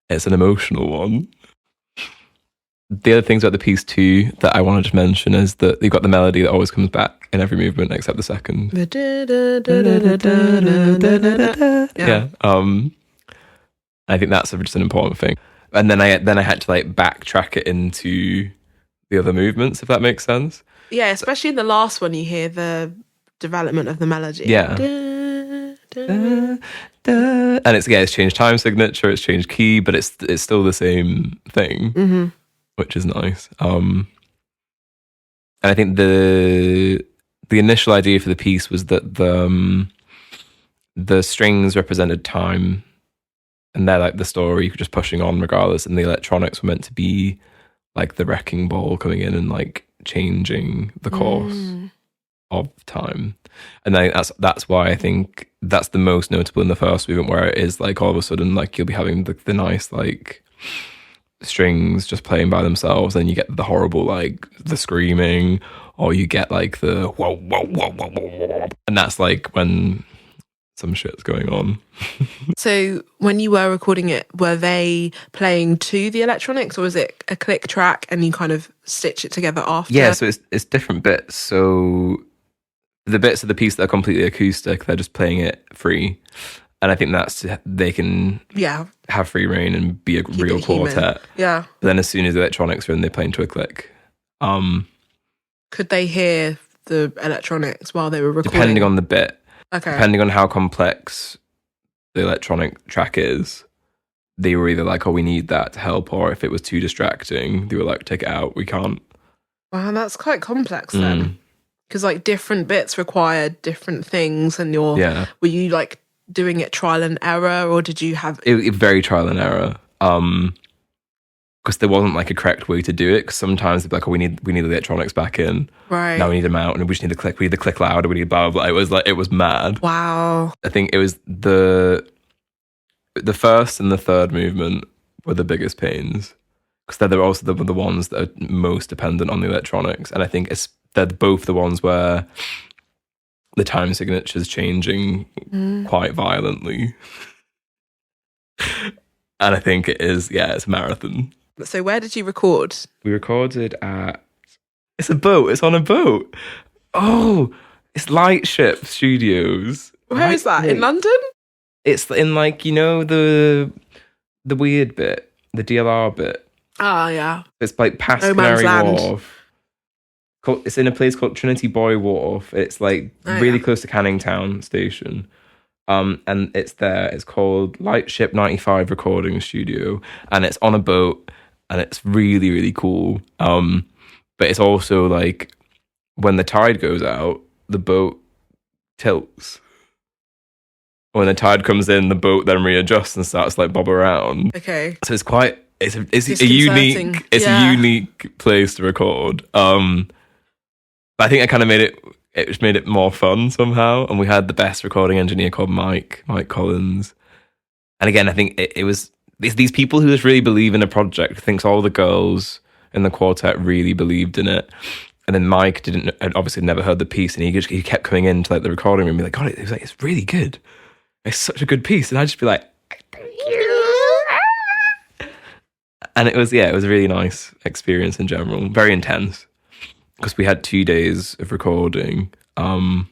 it's an emotional one. The other things about the piece too that I wanted to mention is that you've got the melody that always comes back in every movement except the second. Yeah. I think that's just an important thing. And then I had to backtrack it into the other movements, if that makes sense. Yeah, especially in the last one, you hear the development of the melody. Yeah. And it's changed time signature, it's changed key, but it's still the same thing, which is nice. And I think the initial idea for the piece was that the strings represented time, and they're the story just pushing on regardless, and the electronics were meant to be the wrecking ball coming in and changing the course of time. And I think that's why I think that's the most notable in the first movement, where it is all of a sudden you'll be having the nice strings just playing by themselves, and you get the horrible the screaming, or you get the whoa whoa whoa whoa whoa, and that's when some shit's going on. So when you were recording it, were they playing to the electronics, or was it a click track and you kind of stitch it together after? Yeah, so it's different bits. So the bits of the piece that are completely acoustic, they're just playing it free. And I think they can have free reign and be a real quartet. Yeah. But then as soon as the electronics are in, they play into a click. Could they hear the electronics while they were recording? Depending on the bit. Okay. Depending on how complex the electronic track is, they were either oh, we need that to help, or if it was too distracting, they were take it out, we can't. Wow, that's quite complex then. Because different bits required different things, and were you doing it trial and error, or did you have it very trial and error? Because there wasn't a correct way to do it. Because sometimes they'd be oh, we need the electronics back in. Right. Now we need them out, and we just need the click. We need the click louder. We need blah blah blah. It was mad. Wow. I think it was the first and the third movement were the biggest pains, because they're also the ones that are most dependent on the electronics, and I think they're both the ones where the time signature's changing quite violently. And I think it's a marathon. So where did you record? We recorded at... It's a boat. It's on a boat. Oh, it's Lightship Studios. Where is that? In London? It's in, like, you know, the weird bit, the DLR bit. Ah, yeah. It's like past Canary Wharf. It's in a place called Trinity Wharf. It's like really close to Canning Town Station. And it's there. It's called Lightship 95 Recording Studio. And it's on a boat. And it's really, really cool. But it's also like when the tide goes out, the boat tilts. When the tide comes in, the boat then readjusts and starts like bob around. Okay. So it's quite... It's a unique place to record. But I think I kind of made it more fun somehow. And we had the best recording engineer called Mike Collins. And again, I think it was these people who just really believe in a project. Thinks all the girls in the quartet really believed in it. And then Mike had obviously never heard the piece, and he kept coming into like the recording room and be like, God, it's really good. It's such a good piece. And I'd just be like, thank you. And it was a really nice experience in general. Very intense. Because we had 2 days of recording. And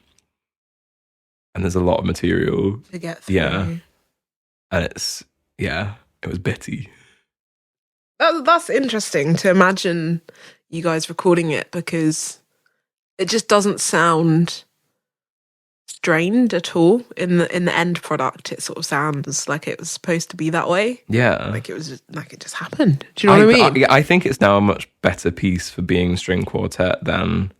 there's a lot of material to get through. Yeah. And it was bitty. That's interesting to imagine you guys recording it, because it just doesn't sound strained at all in the end product. It sort of sounds like it was supposed to be that way. Yeah, like it was it just happened. Do you know what I mean? I think it's now a much better piece for being string quartet than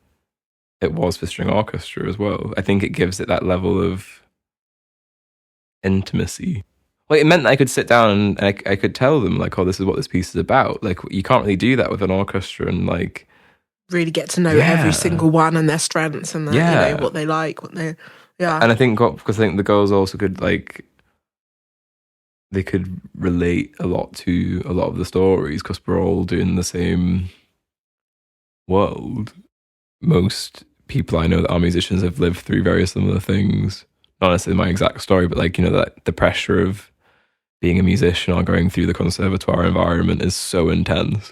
it was for string orchestra as well. I think it gives it that level of intimacy. Like, it meant that I could sit down and I could tell them, like, oh, this is what this piece is about. Like, you can't really do that with an orchestra and, like... really get to know every single one and their strengths and their, what they like, what they... Yeah. And I think, because I think the girls also could, like... They could relate a lot to a lot of the stories, because we're all doing the same world. Most people I know that are musicians have lived through very similar things. Not necessarily my exact story, but, like, you know, that the pressure of being a musician or going through the conservatoire environment is so intense.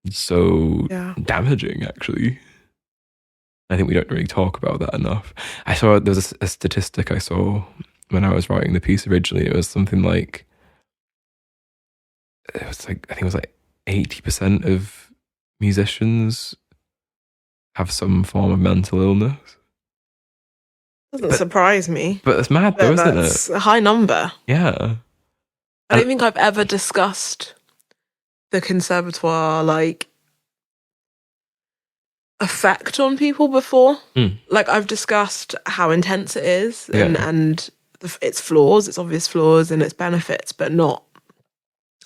It's so damaging, actually. I think we don't really talk about that enough. There was a statistic I saw when I was writing the piece originally. It was something like, I think it was like 80% of musicians have some form of mental illness. Doesn't surprise me. But it's mad though, isn't it? It's a high number. Yeah. I don't think I've ever discussed the conservatoire, like, effect on people before. Like, I've discussed how intense it is and its flaws, its obvious flaws and its benefits, but not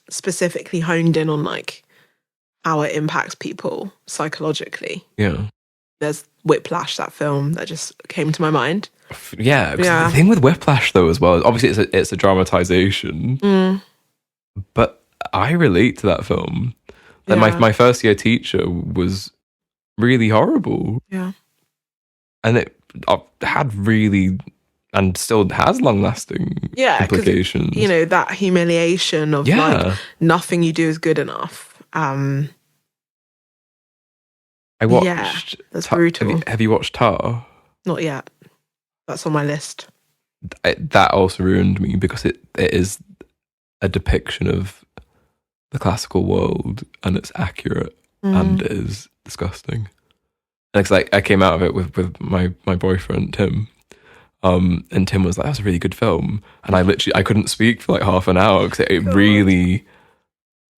specifically honed in on, like, how it impacts people psychologically. Yeah. There's Whiplash, that film that just came to my mind. Yeah, the thing with Whiplash though as well, obviously it's a dramatization, but I relate to that film. Like my first year teacher was really horrible. Yeah, and it had really and still has long lasting implications. You know, that humiliation of like nothing you do is good enough. I watched. That's brutal. Have you watched Tár? Not yet. That's on my list. That also ruined me, because it is a depiction of the classical world, and it's accurate and it is disgusting. And it's like I came out of it with my boyfriend Tim, and Tim was like, "That's a really good film," and I couldn't speak for like half an hour because it really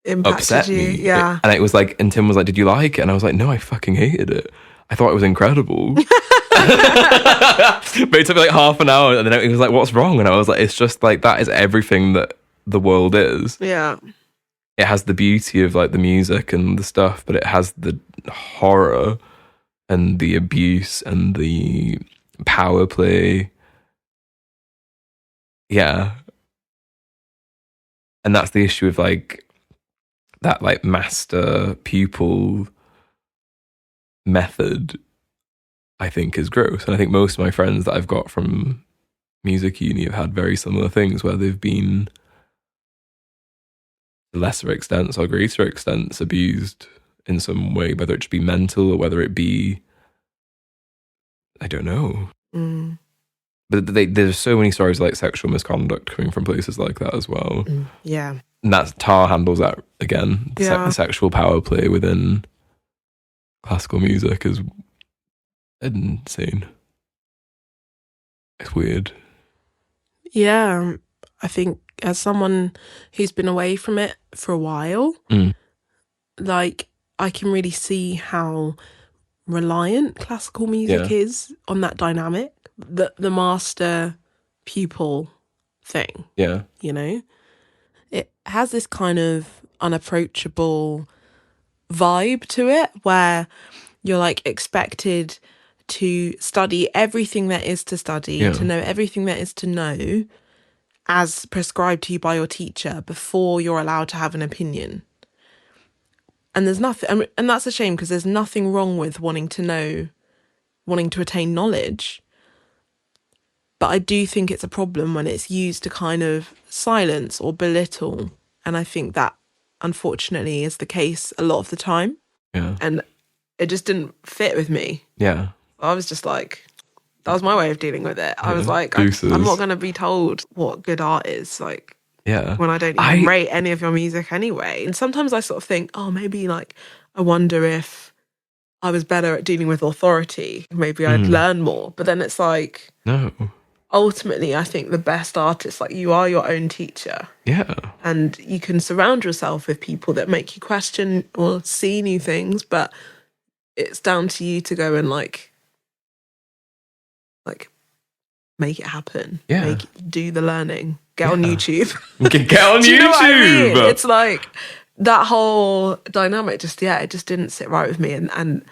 impacted upset you. me. Yeah, and it was like, and Tim was like, "Did you like it?" And I was like, "No, I fucking hated it. I thought it was incredible." But it took me like half an hour, and then he was like, "What's wrong?" And I was like, "It's just like that is everything that the world is." Yeah, it has the beauty of like the music and the stuff, but it has the horror and the abuse and the power play. Yeah. And that's the issue of like that like master pupil method, I think, is gross. And I think most of my friends that I've got from music uni have had very similar things where they've been, to lesser extents or greater extents, abused in some way, whether it should be mental or whether it be, I don't know. But there's so many stories of like sexual misconduct coming from places like that as well. Yeah. And that's Tár handles that again. The sexual power play within classical music is insane. It's weird. Yeah. I think as someone who's been away from it for a while, like I can really see how reliant classical music is on that dynamic. The master pupil thing. Yeah. You know? It has this kind of unapproachable vibe to it where you're like expected to study everything there is to study, to know everything there is to know as prescribed to you by your teacher before you're allowed to have an opinion. And there's nothing, and that's a shame because there's nothing wrong with wanting to know, wanting to attain knowledge. But I do think it's a problem when it's used to kind of silence or belittle. And I think that, unfortunately, is the case a lot of the time. Yeah. And it just didn't fit with me. Yeah. I was just like, that was my way of dealing with it. I was like, I'm not going to be told what good art is, like, when I don't even rate any of your music anyway. And sometimes I sort of think, oh, maybe like, I wonder if I was better at dealing with authority. Maybe I'd learn more. But then it's like, no. Ultimately, I think the best artists, like you are your own teacher. Yeah. And you can surround yourself with people that make you question or see new things, but it's down to you to go and like make it happen. Yeah. Do the learning. Get on YouTube. Get on Do YouTube. You know what I mean? It's like that whole dynamic it just didn't sit right with me. And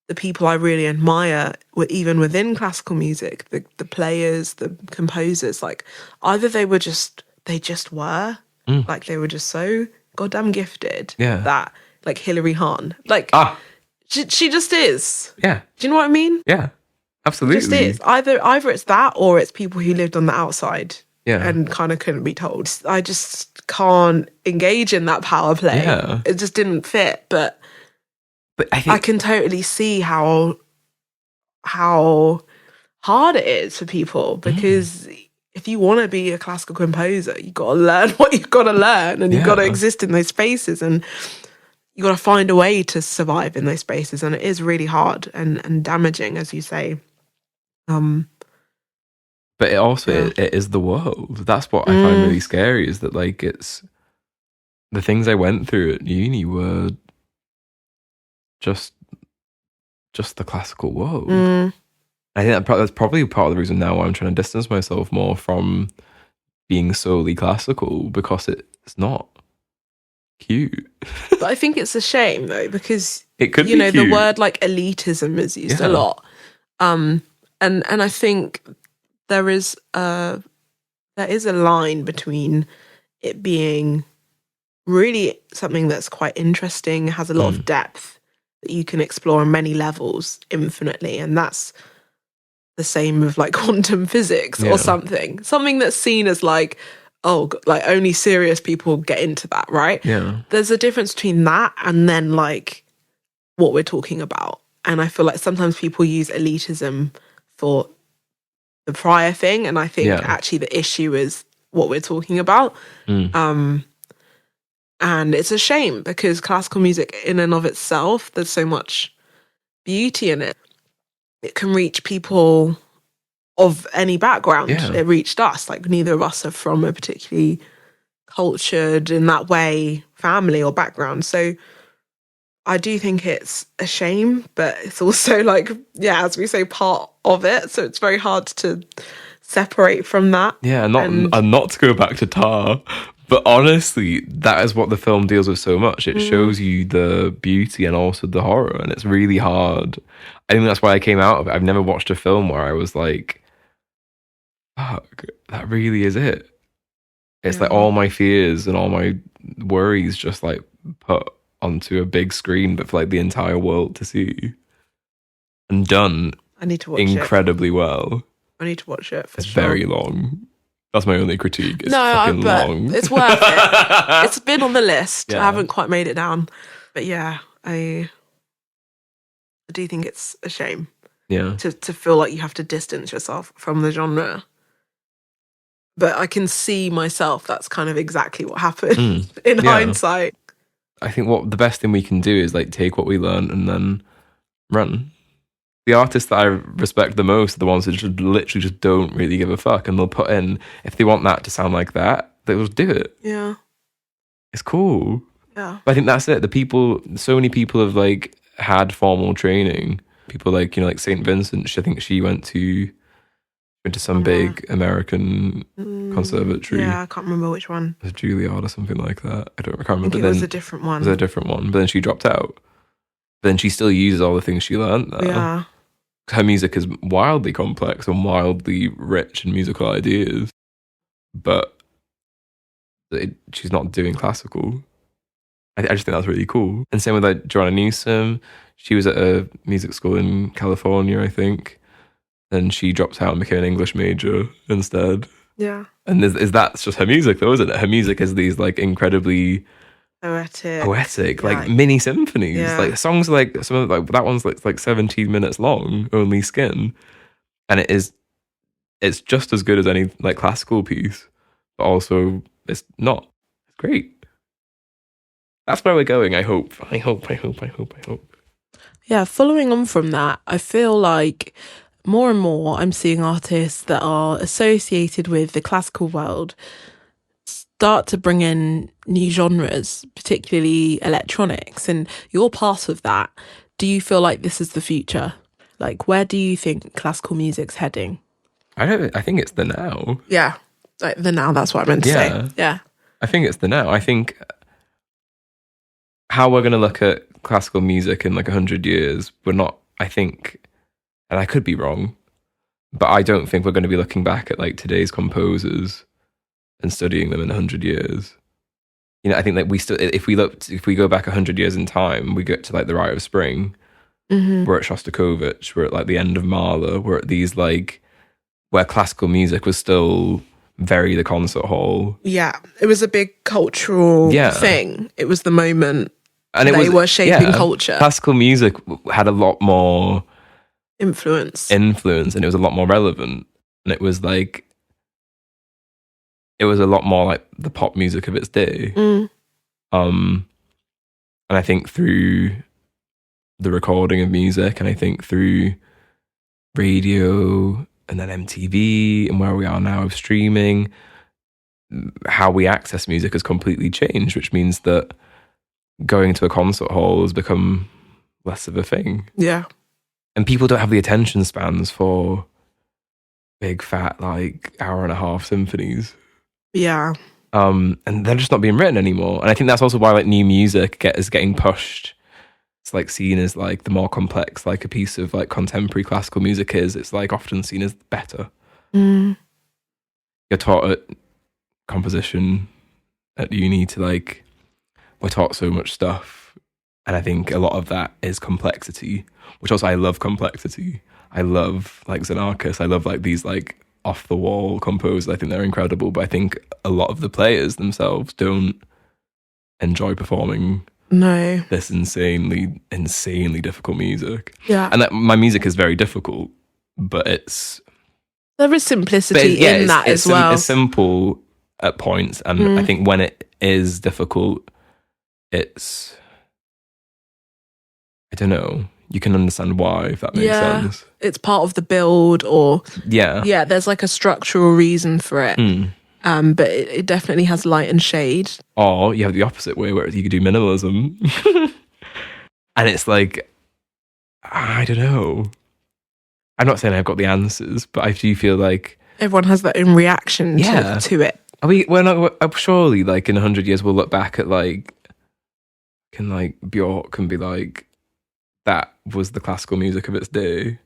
the people I really admire, even within classical music, the players, the composers, like either they just were, like they were just so goddamn gifted that, like Hilary Hahn, like she just is. Yeah. Do you know what I mean? Yeah, absolutely. Just is. Either it's that or it's people who lived on the outside and kind of couldn't be told. I just can't engage in that power play. Yeah. It just didn't fit, But I think I can totally see how hard it is for people, because if you want to be a classical composer, you've got to learn what you've got to learn, and you've got to exist in those spaces, and you've got to find a way to survive in those spaces, and it is really hard and damaging, as you say. But it also it is the world. That's what I find really scary, is that like it's the things I went through at uni were just the classical world. I think that's probably part of the reason now why I'm trying to distance myself more from being solely classical, because it's not cute. But I think it's a shame though, because it could be cute. The word like elitism is used a lot, and I think there is a line between it being really something that's quite interesting, has a lot of depth, that you can explore on many levels infinitely, and that's the same with like quantum physics or something that's seen as like, oh, like only serious people get into that, right? There's a difference between that and then like what we're talking about. And I feel like sometimes people use elitism for the prior thing, and I think actually the issue is what we're talking about. And it's a shame, because classical music in and of itself, there's so much beauty in it. It can reach people of any background. It reached us. Like neither of us are from a particularly cultured in that way family or background. So I do think it's a shame, but it's also like, as we say, part of it. So it's very hard to separate from that. Yeah, and not to go back to Tár, but honestly, that is what the film deals with so much. It shows you the beauty and also the horror, and it's really hard. I think that's why I came out of it. I've never watched a film where I was like, fuck, that really is it. It's like all my fears and all my worries just like put onto a big screen, but for like the entire world to see, and done. I need to watch incredibly well. I need to watch it. It's very long. That's my only critique. It's fucking long. It's worth it. It's been on the list. I haven't quite made it down, but yeah, I do think it's a shame. Yeah. To feel like you have to distance yourself from the genre. But I can see myself, that's kind of exactly what happened in hindsight. I think what the best thing we can do is like take what we learn and then run. The artists that I respect the most are the ones that just literally just don't really give a fuck, and they'll put in, if they want that to sound like that, they'll do it. Yeah. It's cool. Yeah. But I think that's it. So many people have like had formal training. People like, you know, like St. Vincent, I think she went to some big American conservatory. Yeah, I can't remember which one. It was Juilliard or something like that. I can't remember. It was a different one. It was a different one. But then she dropped out. But then she still uses all the things she learned there. Yeah. Her music is wildly complex and wildly rich in musical ideas. But she's not doing classical. I just think that's really cool. And same with like Joanna Newsom. She was at a music school in California, I think. Then she dropped out and became an English major instead. Yeah. And that's just her music though, isn't it? Her music is these like incredibly poetic like mini symphonies. Yeah. Like songs like some of like that one's like 17 minutes long, Only Skin. And it's just as good as any like classical piece, but also it's not. It's great. That's where we're going, I hope. Yeah, following on from that, I feel like more and more I'm seeing artists that are associated with the classical world start to bring in new genres, particularly electronics, and you're part of that. Do you feel like this is the future? Like, where do you think classical music's heading? I think it's the now. Yeah, like the now, that's what I meant to say. Yeah. I think it's the now. I think how we're going to look at classical music in like 100 years, we're not, I think, and I could be wrong, but I don't think we're going to be looking back at like today's composers and studying them in 100 years. You know, I think that if we go back 100 years in time, we get to like the Rite of Spring. We're at Shostakovich, we're at like the end of Mahler, we're at these like where classical music was still very the concert hall. Yeah, it was a big cultural thing. It was the moment, and they were shaping culture. Classical music had a lot more influence, and it was a lot more relevant, and it was a lot more like the pop music of its day. And I think through the recording of music, and I think through radio and then MTV and where we are now of streaming, how we access music has completely changed, which means that going to a concert hall has become less of a thing. Yeah. And people don't have the attention spans for big fat like hour and a half symphonies. Yeah. And they're just not being written anymore. And I think that's also why like new music is getting pushed. It's like seen as like the more complex like a piece of like contemporary classical music is. It's like often seen as better. You're taught at composition at uni to like, we're taught so much stuff. And I think a lot of that is complexity, which also I love complexity. I love like Xenakis. I love like these like off the wall composers. I think they're incredible, but I think a lot of the players themselves don't enjoy performing this insanely difficult music. Yeah. And that my music is very difficult, but there is simplicity in that as well. It's simple at points, and I think when it is difficult, it's, I don't know, you can understand why, if that makes sense. It's part of the build, or there's like a structural reason for it. But it definitely has light and shade. Or you have the opposite way, where you could do minimalism. And it's like, I don't know. I'm not saying I've got the answers, but I do feel like everyone has their own reaction to it. Surely like in 100 years we'll look back at like, can like Björk and be like, that was the classical music of its day.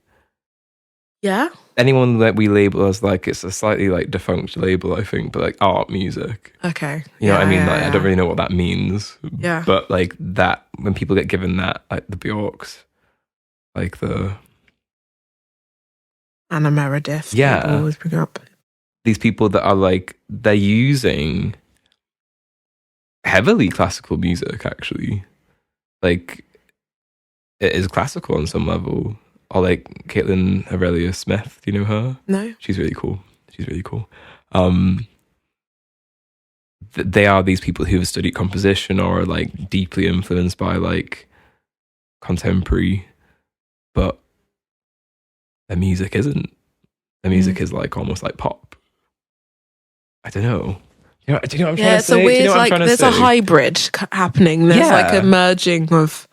Yeah. Anyone that we label as like, it's a slightly like defunct label, I think, but like art music. Okay. You know what I mean? Yeah, Like, I don't really know what that means. Yeah. But like that, when people get given that, like the Bjorks, like the Anna Meredith. Yeah. People always bring up. These people that are like, they're using heavily classical music, actually. Like, it is classical on some level. Or like Caitlin Aurelia Smith, do you know her? No. She's really cool. They are these people who have studied composition or are like deeply influenced by like contemporary, but their music isn't. Their music is like almost like pop. I don't know. Do you know what I'm trying to say? It's a weird, like, there's a hybrid happening. There's like a merging of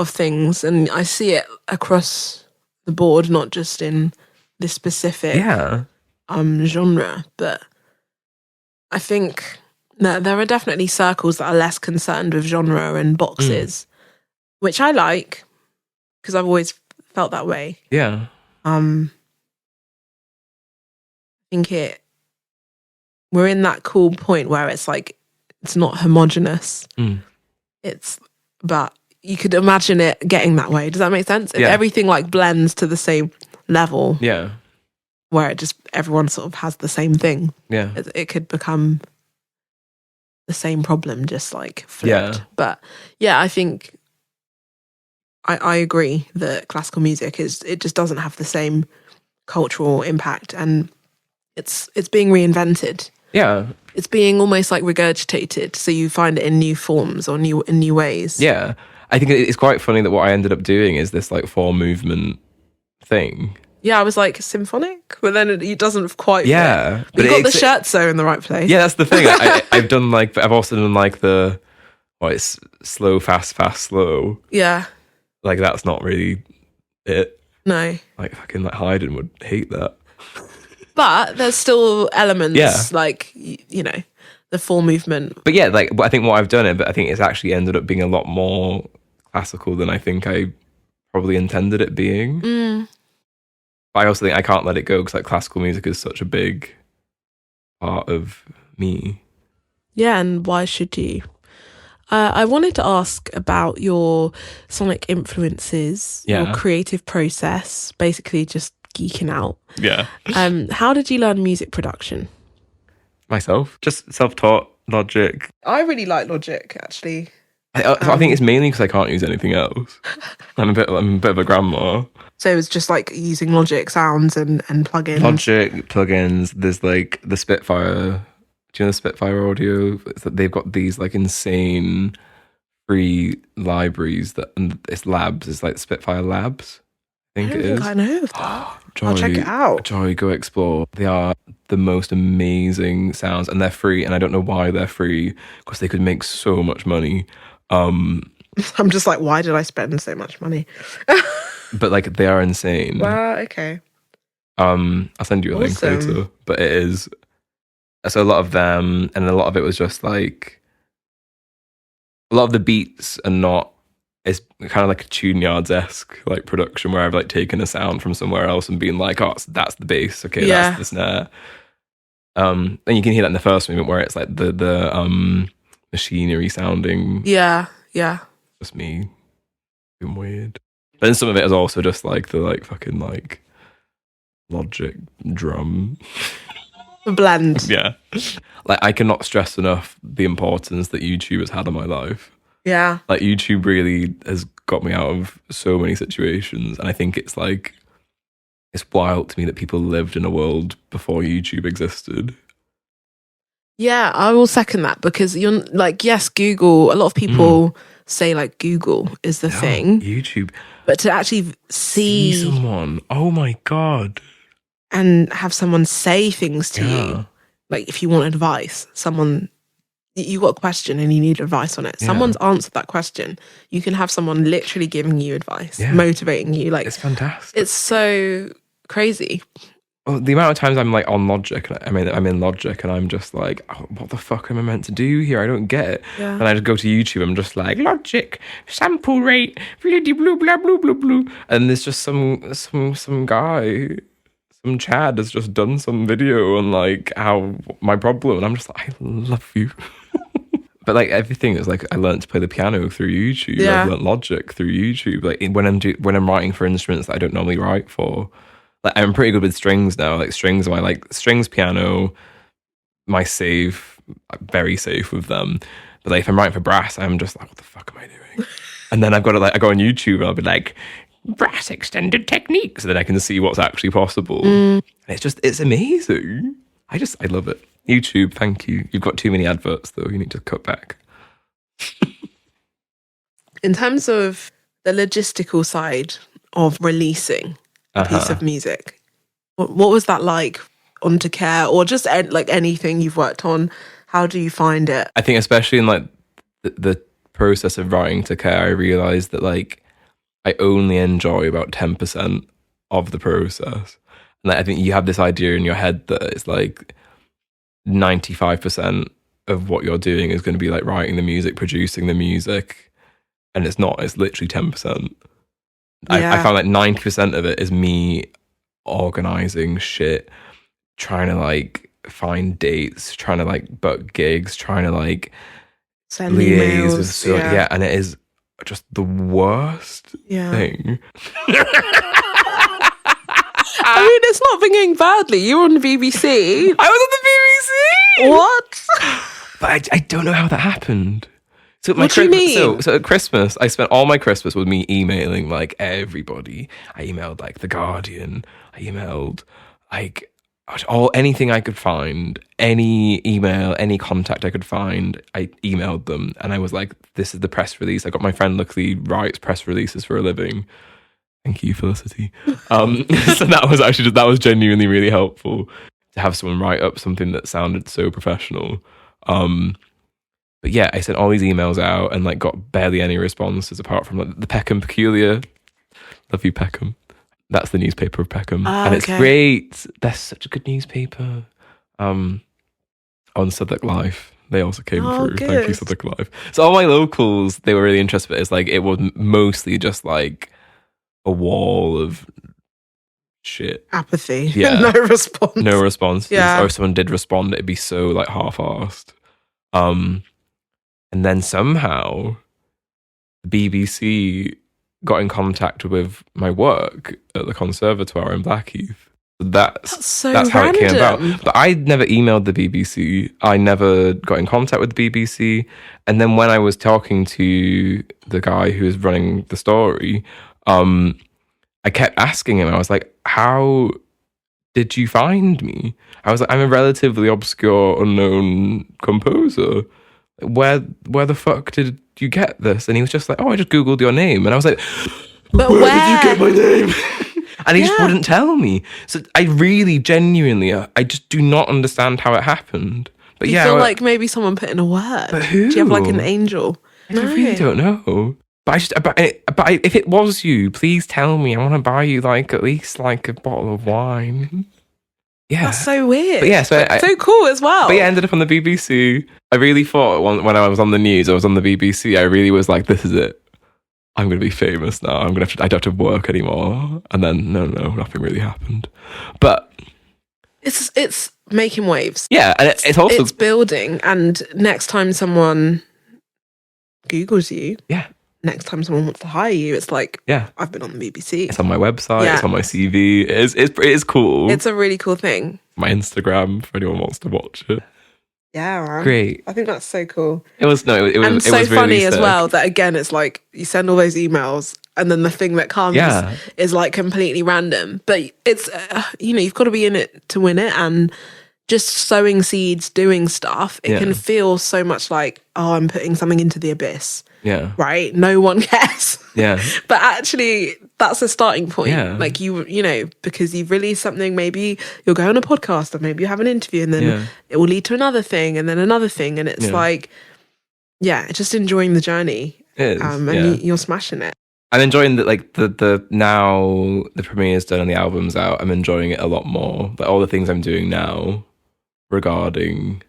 things, and I see it across the board, not just in this specific genre, but I think there are definitely circles that are less concerned with genre and boxes, which I like because I've always felt that way. Yeah. I think we're in that cool point where it's like it's not homogenous. But you could imagine it getting that way. Does that make sense? If everything like blends to the same level, where it just everyone sort of has the same thing, it could become the same problem, just like flipped. But I think I agree that classical music it just doesn't have the same cultural impact, and it's being reinvented. Yeah, it's being almost like regurgitated, so you find it in new forms or in new ways. Yeah, I think it's quite funny that what I ended up doing is this like 4-movement thing. Yeah, I was like symphonic, but then it doesn't quite. Yeah, fit. But you got the scherzo in the right place. Yeah, that's the thing. I've done like, I've also done like the it's slow, fast, slow. Yeah, like that's not really it. No, like fucking like Haydn would hate that. But there's still elements like, you know, the 4-movement. But yeah, like I think what I've done but I think it's actually ended up being a lot more classical than I think I probably intended it being. But I also think I can't let it go because like classical music is such a big part of me. Yeah, and why should you? I wanted to ask about your sonic influences, your creative process, basically just geeking out. Yeah. How did you learn music production? Myself, just self-taught, Logic. I really like Logic, actually. I think it's mainly because I can't use anything else. I'm a bit of a grandma. So it was just like using Logic sounds and plugins. Logic plugins. There's like the Spitfire. Do you know the Spitfire audio? They've got these like insane free libraries and it's labs. It's like Spitfire Labs. I think it is. I know of that. I'll check it out. Joy, go explore. They are the most amazing sounds, and they're free. And I don't know why they're free because they could make so much money. I'm just like, why did I spend so much money? But like, they are insane. Wow. Okay. I'll send you a link later. But it is. So a lot of them, and a lot of it was just like a lot of the beats are not. It's kind of like a Tune Yards-esque like production where I've like taken a sound from somewhere else and been like, oh, that's the bass, okay, that's the snare. And you can hear that in the first movement where it's like the machinery sounding. Yeah. Just me being weird. But then some of it is also just like the like fucking like Logic drum. Blend. Yeah. Like I cannot stress enough the importance that YouTube has had on my life. Yeah. Like YouTube really has got me out of so many situations. And I think it's like, it's wild to me that people lived in a world before YouTube existed. Yeah, I will second that because you're like, yes, Google, a lot of people say like Google is the thing. YouTube. But to actually see someone, oh my God. And have someone say things to you. Like if you want advice, you got a question and you need advice on it. Someone's answered that question. You can have someone literally giving you advice, motivating you. Like it's fantastic. It's so crazy. Well, the amount of times I'm like on Logic, I'm in Logic and I'm just like, oh, what the fuck am I meant to do here? I don't get it. Yeah. And I just go to YouTube. I'm just like, Logic, sample rate, blah, blah, blah, blah, blah, blah. And there's just some guy some Chad has just done some video on like how my problem, and I'm just like, I love you. But like everything is like, I learned to play the piano through YouTube. Yeah. I've learned Logic through YouTube. Like when I'm writing for instruments that I don't normally write for, like I'm pretty good with strings now. Like strings, strings, piano, my safe, I'm very safe with them. But like if I'm writing for brass, I'm just like, what the fuck am I doing? And then I go on YouTube and I'll be like, brass extended techniques, so that I can see what's actually possible. And it's amazing. I love it. YouTube, thank you. You've got too many adverts though. You need to cut back. In terms of the logistical side of releasing a piece of music, what was that like onto Care, or just like anything you've worked on? How do you find it? I think especially in like the process of writing to Care, I realised that like I only enjoy about 10% of the process. And like, I think you have this idea in your head that it's like 95% of what you're doing is going to be like writing the music, producing the music, and it's not. It's literally 10%. I found like 90% of it is me organising shit, trying to like find dates, trying to like book gigs, trying to like send liaise emails, with and it is just the worst thing. I mean, it's not been going badly. You were on the BBC. I was on the BBC. What? But I don't know how that happened. So what do you mean? So at Christmas, I spent all my Christmas with me emailing like everybody. I emailed like The Guardian. I emailed like anything I could find, any email, any contact I could find. I emailed them, and I was like, "This is the press release." I got my friend luckily writes press releases for a living. Thank you, Felicity. So that was genuinely really helpful to have someone write up something that sounded so professional. But yeah, I sent all these emails out and like got barely any responses apart from like the Peckham Peculiar. Love you, Peckham. That's the newspaper of Peckham. And it's great. They're such a good newspaper. On Southbank Live, they also came through. Good. Thank you, Southbank Live. So all my locals, they were really interested, but it's like, it was mostly just like a wall of shit. Apathy. Yeah. No response. No response. Yeah. Or if someone did respond, it'd be so like half-assed. And then somehow the BBC got in contact with my work at the conservatoire in Blackheath. That's how it came about. But I'd never emailed the BBC. I never got in contact with the BBC. And then when I was talking to the guy who was running the story, I kept asking him, I was like, how did you find me? I was like, I'm a relatively obscure, unknown composer. Where the fuck did you get this? And he was just like, oh, I just Googled your name. And I was like, but where did you get my name? And he just wouldn't tell me. So I really, genuinely, I just do not understand how it happened. But you feel like maybe someone put in a word. But who? Do you have like an angel? I really don't know. But if it was you, please tell me. I want to buy you like at least like a bottle of wine. Yeah, that's so weird. But yeah, so cool as well. But yeah, I ended up on the BBC. I really thought when I was on the news, I was on the BBC. I really was like, this is it. I'm going to be famous now. I don't have to work anymore. And then no, nothing really happened. But it's making waves. Yeah, and it's also building. And next time someone Googles you, next time someone wants to hire you, it's like, I've been on the BBC. It's on my website. It's on my CV. It is cool. It's a really cool thing. My Instagram, if anyone wants to watch it. Yeah, man. Great. I think that's so cool. It was so really funny as well that again, it's like you send all those emails and then the thing that comes is like completely random. But it's you've got to be in it to win it, and just sowing seeds, doing stuff. It can feel so much like, oh, I'm putting something into the abyss. Yeah. Right? No one cares. Yeah. But actually, that's a starting point. Yeah. Like because you've released something, maybe you'll go on a podcast or maybe you have an interview and then it will lead to another thing and then another thing. And it's like, just enjoying the journey. It is, and you're smashing it. I'm enjoying that, like the now the premiere's done and the album's out. I'm enjoying it a lot more. Like all the things I'm doing now regarding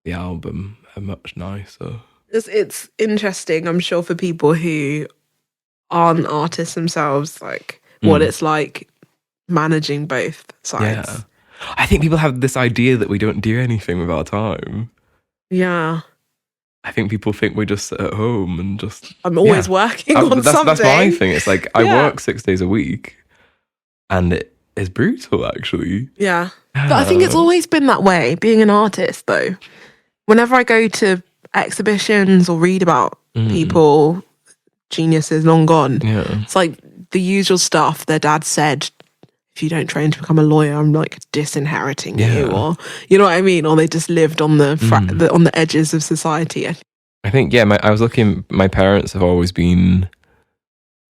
the album are much nicer. It's interesting, I'm sure, for people who aren't artists themselves, like what it's like managing both sides. Yeah. I think people have this idea that we don't do anything with our time. Yeah. I think people think we just sit at home and just... I'm always working on something. That's my thing. It's like, I work 6 days a week and it is brutal, actually. Yeah. But I think it's always been that way, being an artist, though. Whenever I go to exhibitions or read about people, geniuses long gone, it's like the usual stuff. Their dad said, if you don't train to become a lawyer, I'm like disinheriting you, or you know what I mean, or they just lived on the on the edges of society. I think I was looking. My parents have always been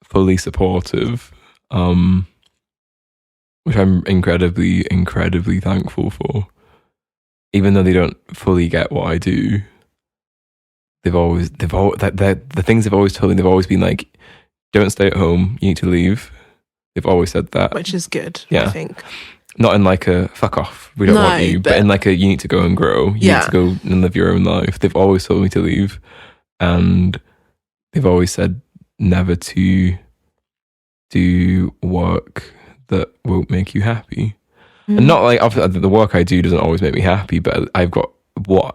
fully supportive, which I'm incredibly thankful for. Even though they don't fully get what I do, the things they've always told me. They've always been like, "Don't stay at home. You need to leave." They've always said that. Which is good, I think. Not in like a, fuck off, we don't want you, but in like a, you need to go and grow. You need to go and live your own life. They've always told me to leave. And they've always said never to do work that won't make you happy. And not like, the work I do doesn't always make me happy, but I've got one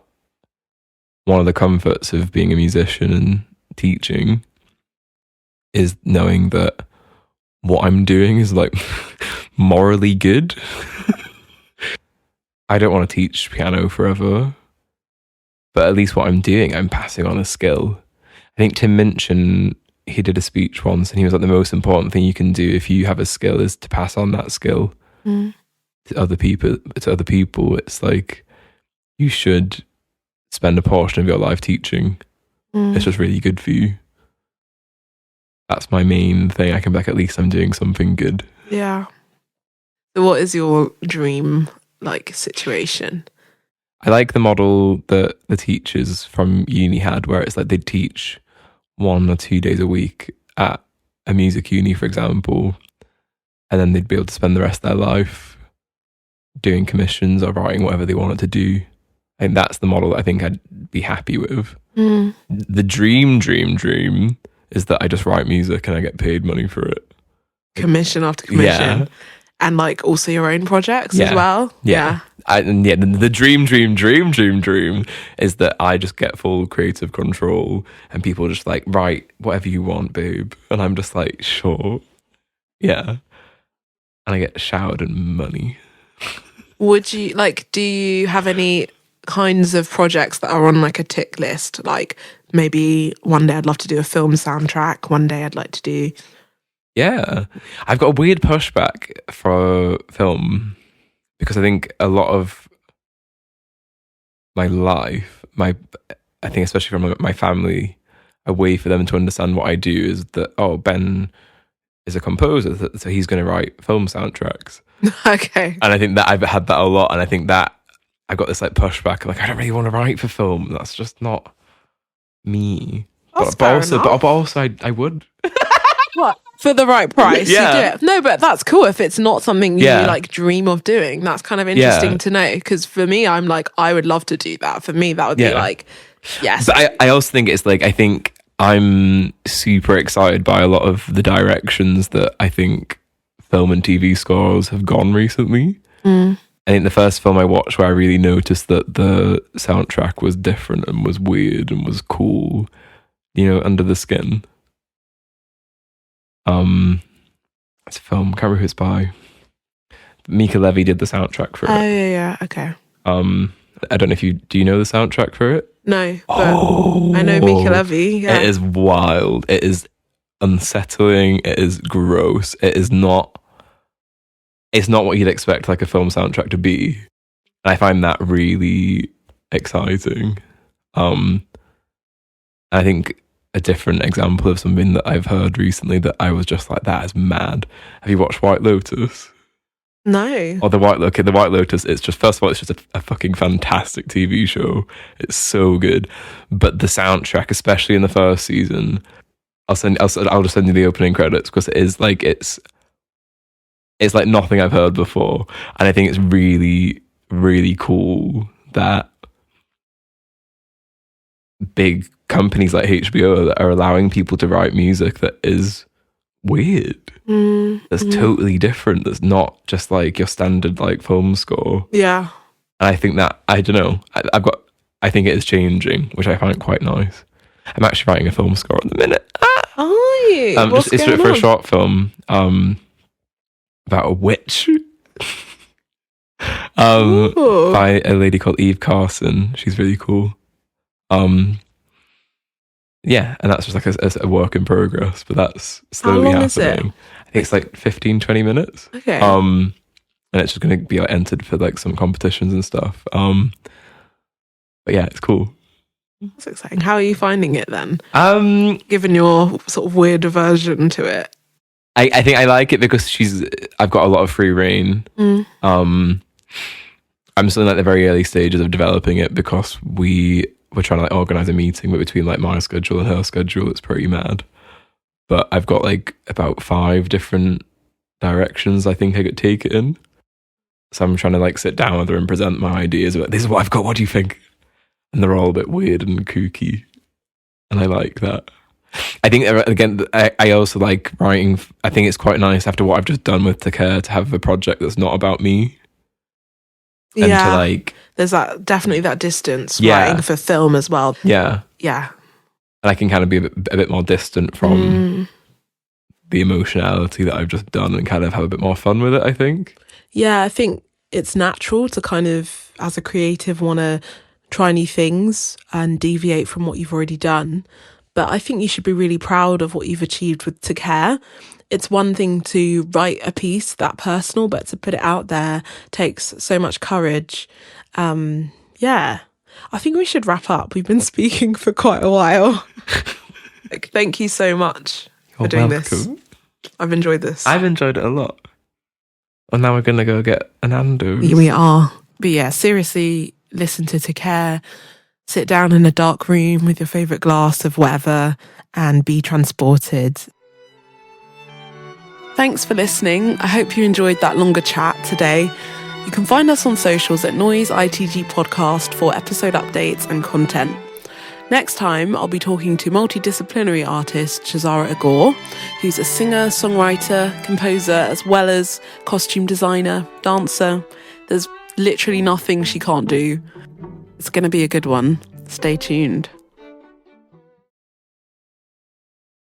of the comforts of being a musician and teaching is knowing that what I'm doing is like morally good. I don't want to teach piano forever, but at least what I'm doing, I'm passing on a skill. I think Tim Minchin, he did a speech once and he was like, the most important thing you can do if you have a skill is to pass on that skill to other people. It's like, you should spend a portion of your life teaching. It's just really good for you. That's my main thing. I can be like, at least I'm doing something good. Yeah. So what is your dream situation? I like the model that the teachers from uni had, where it's like they'd teach 1 or 2 days a week at a music uni, for example, and then they'd be able to spend the rest of their life doing commissions or writing whatever they wanted to do. I think that's the model that I think I'd be happy with. The dream is that I just write music and I get paid money for it. Commission after commission. Yeah. And also your own projects as well. Yeah. The dream is that I just get full creative control and people just like, write whatever you want, babe. And I'm just like, sure. Yeah. And I get showered in money. Would you do you have any kinds of projects that are on a tick list? Like maybe one day I'd love to do a film soundtrack. One day I'd like to do... Yeah. I've got a weird pushback for film because I think a lot of my life, I think especially from my family, a way for them to understand what I do is that, oh, Ben is a composer, so he's going to write film soundtracks. Okay. And I think that I've had that a lot, and I think that I got this pushback, I don't really want to write for film. That's just not me. But also I would. What? For the right price, you do it. No, but that's cool if it's not something you dream of doing. That's kind of interesting to know, because for me, I'm I would love to do that. For me, that would be yes. But I also think it's I think I'm super excited by a lot of the directions that I think film and TV scores have gone recently. I think the first film I watched where I really noticed that the soundtrack was different and was weird and was cool, Under the Skin. It's a film, can't remember who it's by. Mika Levy did the soundtrack for it. Oh yeah, okay. I don't know if do you know the soundtrack for it? No, but I know Mika Levy. Yeah. It is wild. It is unsettling. It is gross. It's not what you'd expect a film soundtrack to be. And I find that really exciting. I think a different example of something that I've heard recently that I was just that is mad. Have you watched White Lotus? No. Or The White Lotus, it's just, first of all, it's just a fucking fantastic TV show. It's so good. But the soundtrack, especially in the first season, I'll just send you the opening credits, because it is it's like nothing I've heard before. And I think it's really, really cool that big companies like HBO that are allowing people to write music that is weird. That's totally different. That's not just like your standard like film score. Yeah. And I think that, I don't know, I think it is changing, which I find quite nice. I'm actually writing a film score at the minute. Are you? What's it's going for on? a short film about a witch. By a lady called Eve Carson. She's really cool. Yeah, and that's just like a work in progress, but that's slowly happening. Is it? I think it's like 15-20 minutes. Okay. And it's just going to be like entered for like some competitions and stuff. But yeah, it's cool. That's exciting. How are you finding it then? Given your sort of weird aversion to it. I think I like it because I've got a lot of free reign. I'm still in like the very early stages of developing it because we're trying to like organize a meeting, but between like my schedule and her schedule, it's pretty mad. But I've got like about 5 different directions I think I could take it in. So I'm trying to like sit down with her and present my ideas about, this is what I've got, what do you think? And they're all a bit weird and kooky. And I like that. I think, again, I also like writing. I think it's quite nice after what I've just done with Takare to have a project that's not about me. And to like, there's definitely that distance writing for film as well. Yeah. Yeah. And I can kind of be a bit more distant from the emotionality that I've just done and kind of have a bit more fun with it, I think. Yeah, I think it's natural to kind of, as a creative, want to try new things and deviate from what you've already done. But I think you should be really proud of what you've achieved with Takare. It's one thing to write a piece that personal, but to put it out there takes so much courage. Yeah, I think we should wrap up. We've been speaking for quite a while. Thank you so much for doing this. I've enjoyed this. I've enjoyed it a lot. And now we're going to go get an Nando's. We are. But yeah, seriously, listen to Takare. Sit down in a dark room with your favourite glass of whatever and be transported. Thanks for listening. I hope you enjoyed that longer chat today. You can find us on socials at Noise ITG Podcast for episode updates and content. Next time, I'll be talking to multidisciplinary artist Shazara Agor, who's a singer, songwriter, composer, as well as costume designer, dancer. There's literally nothing she can't do. It's going to be a good one. Stay tuned.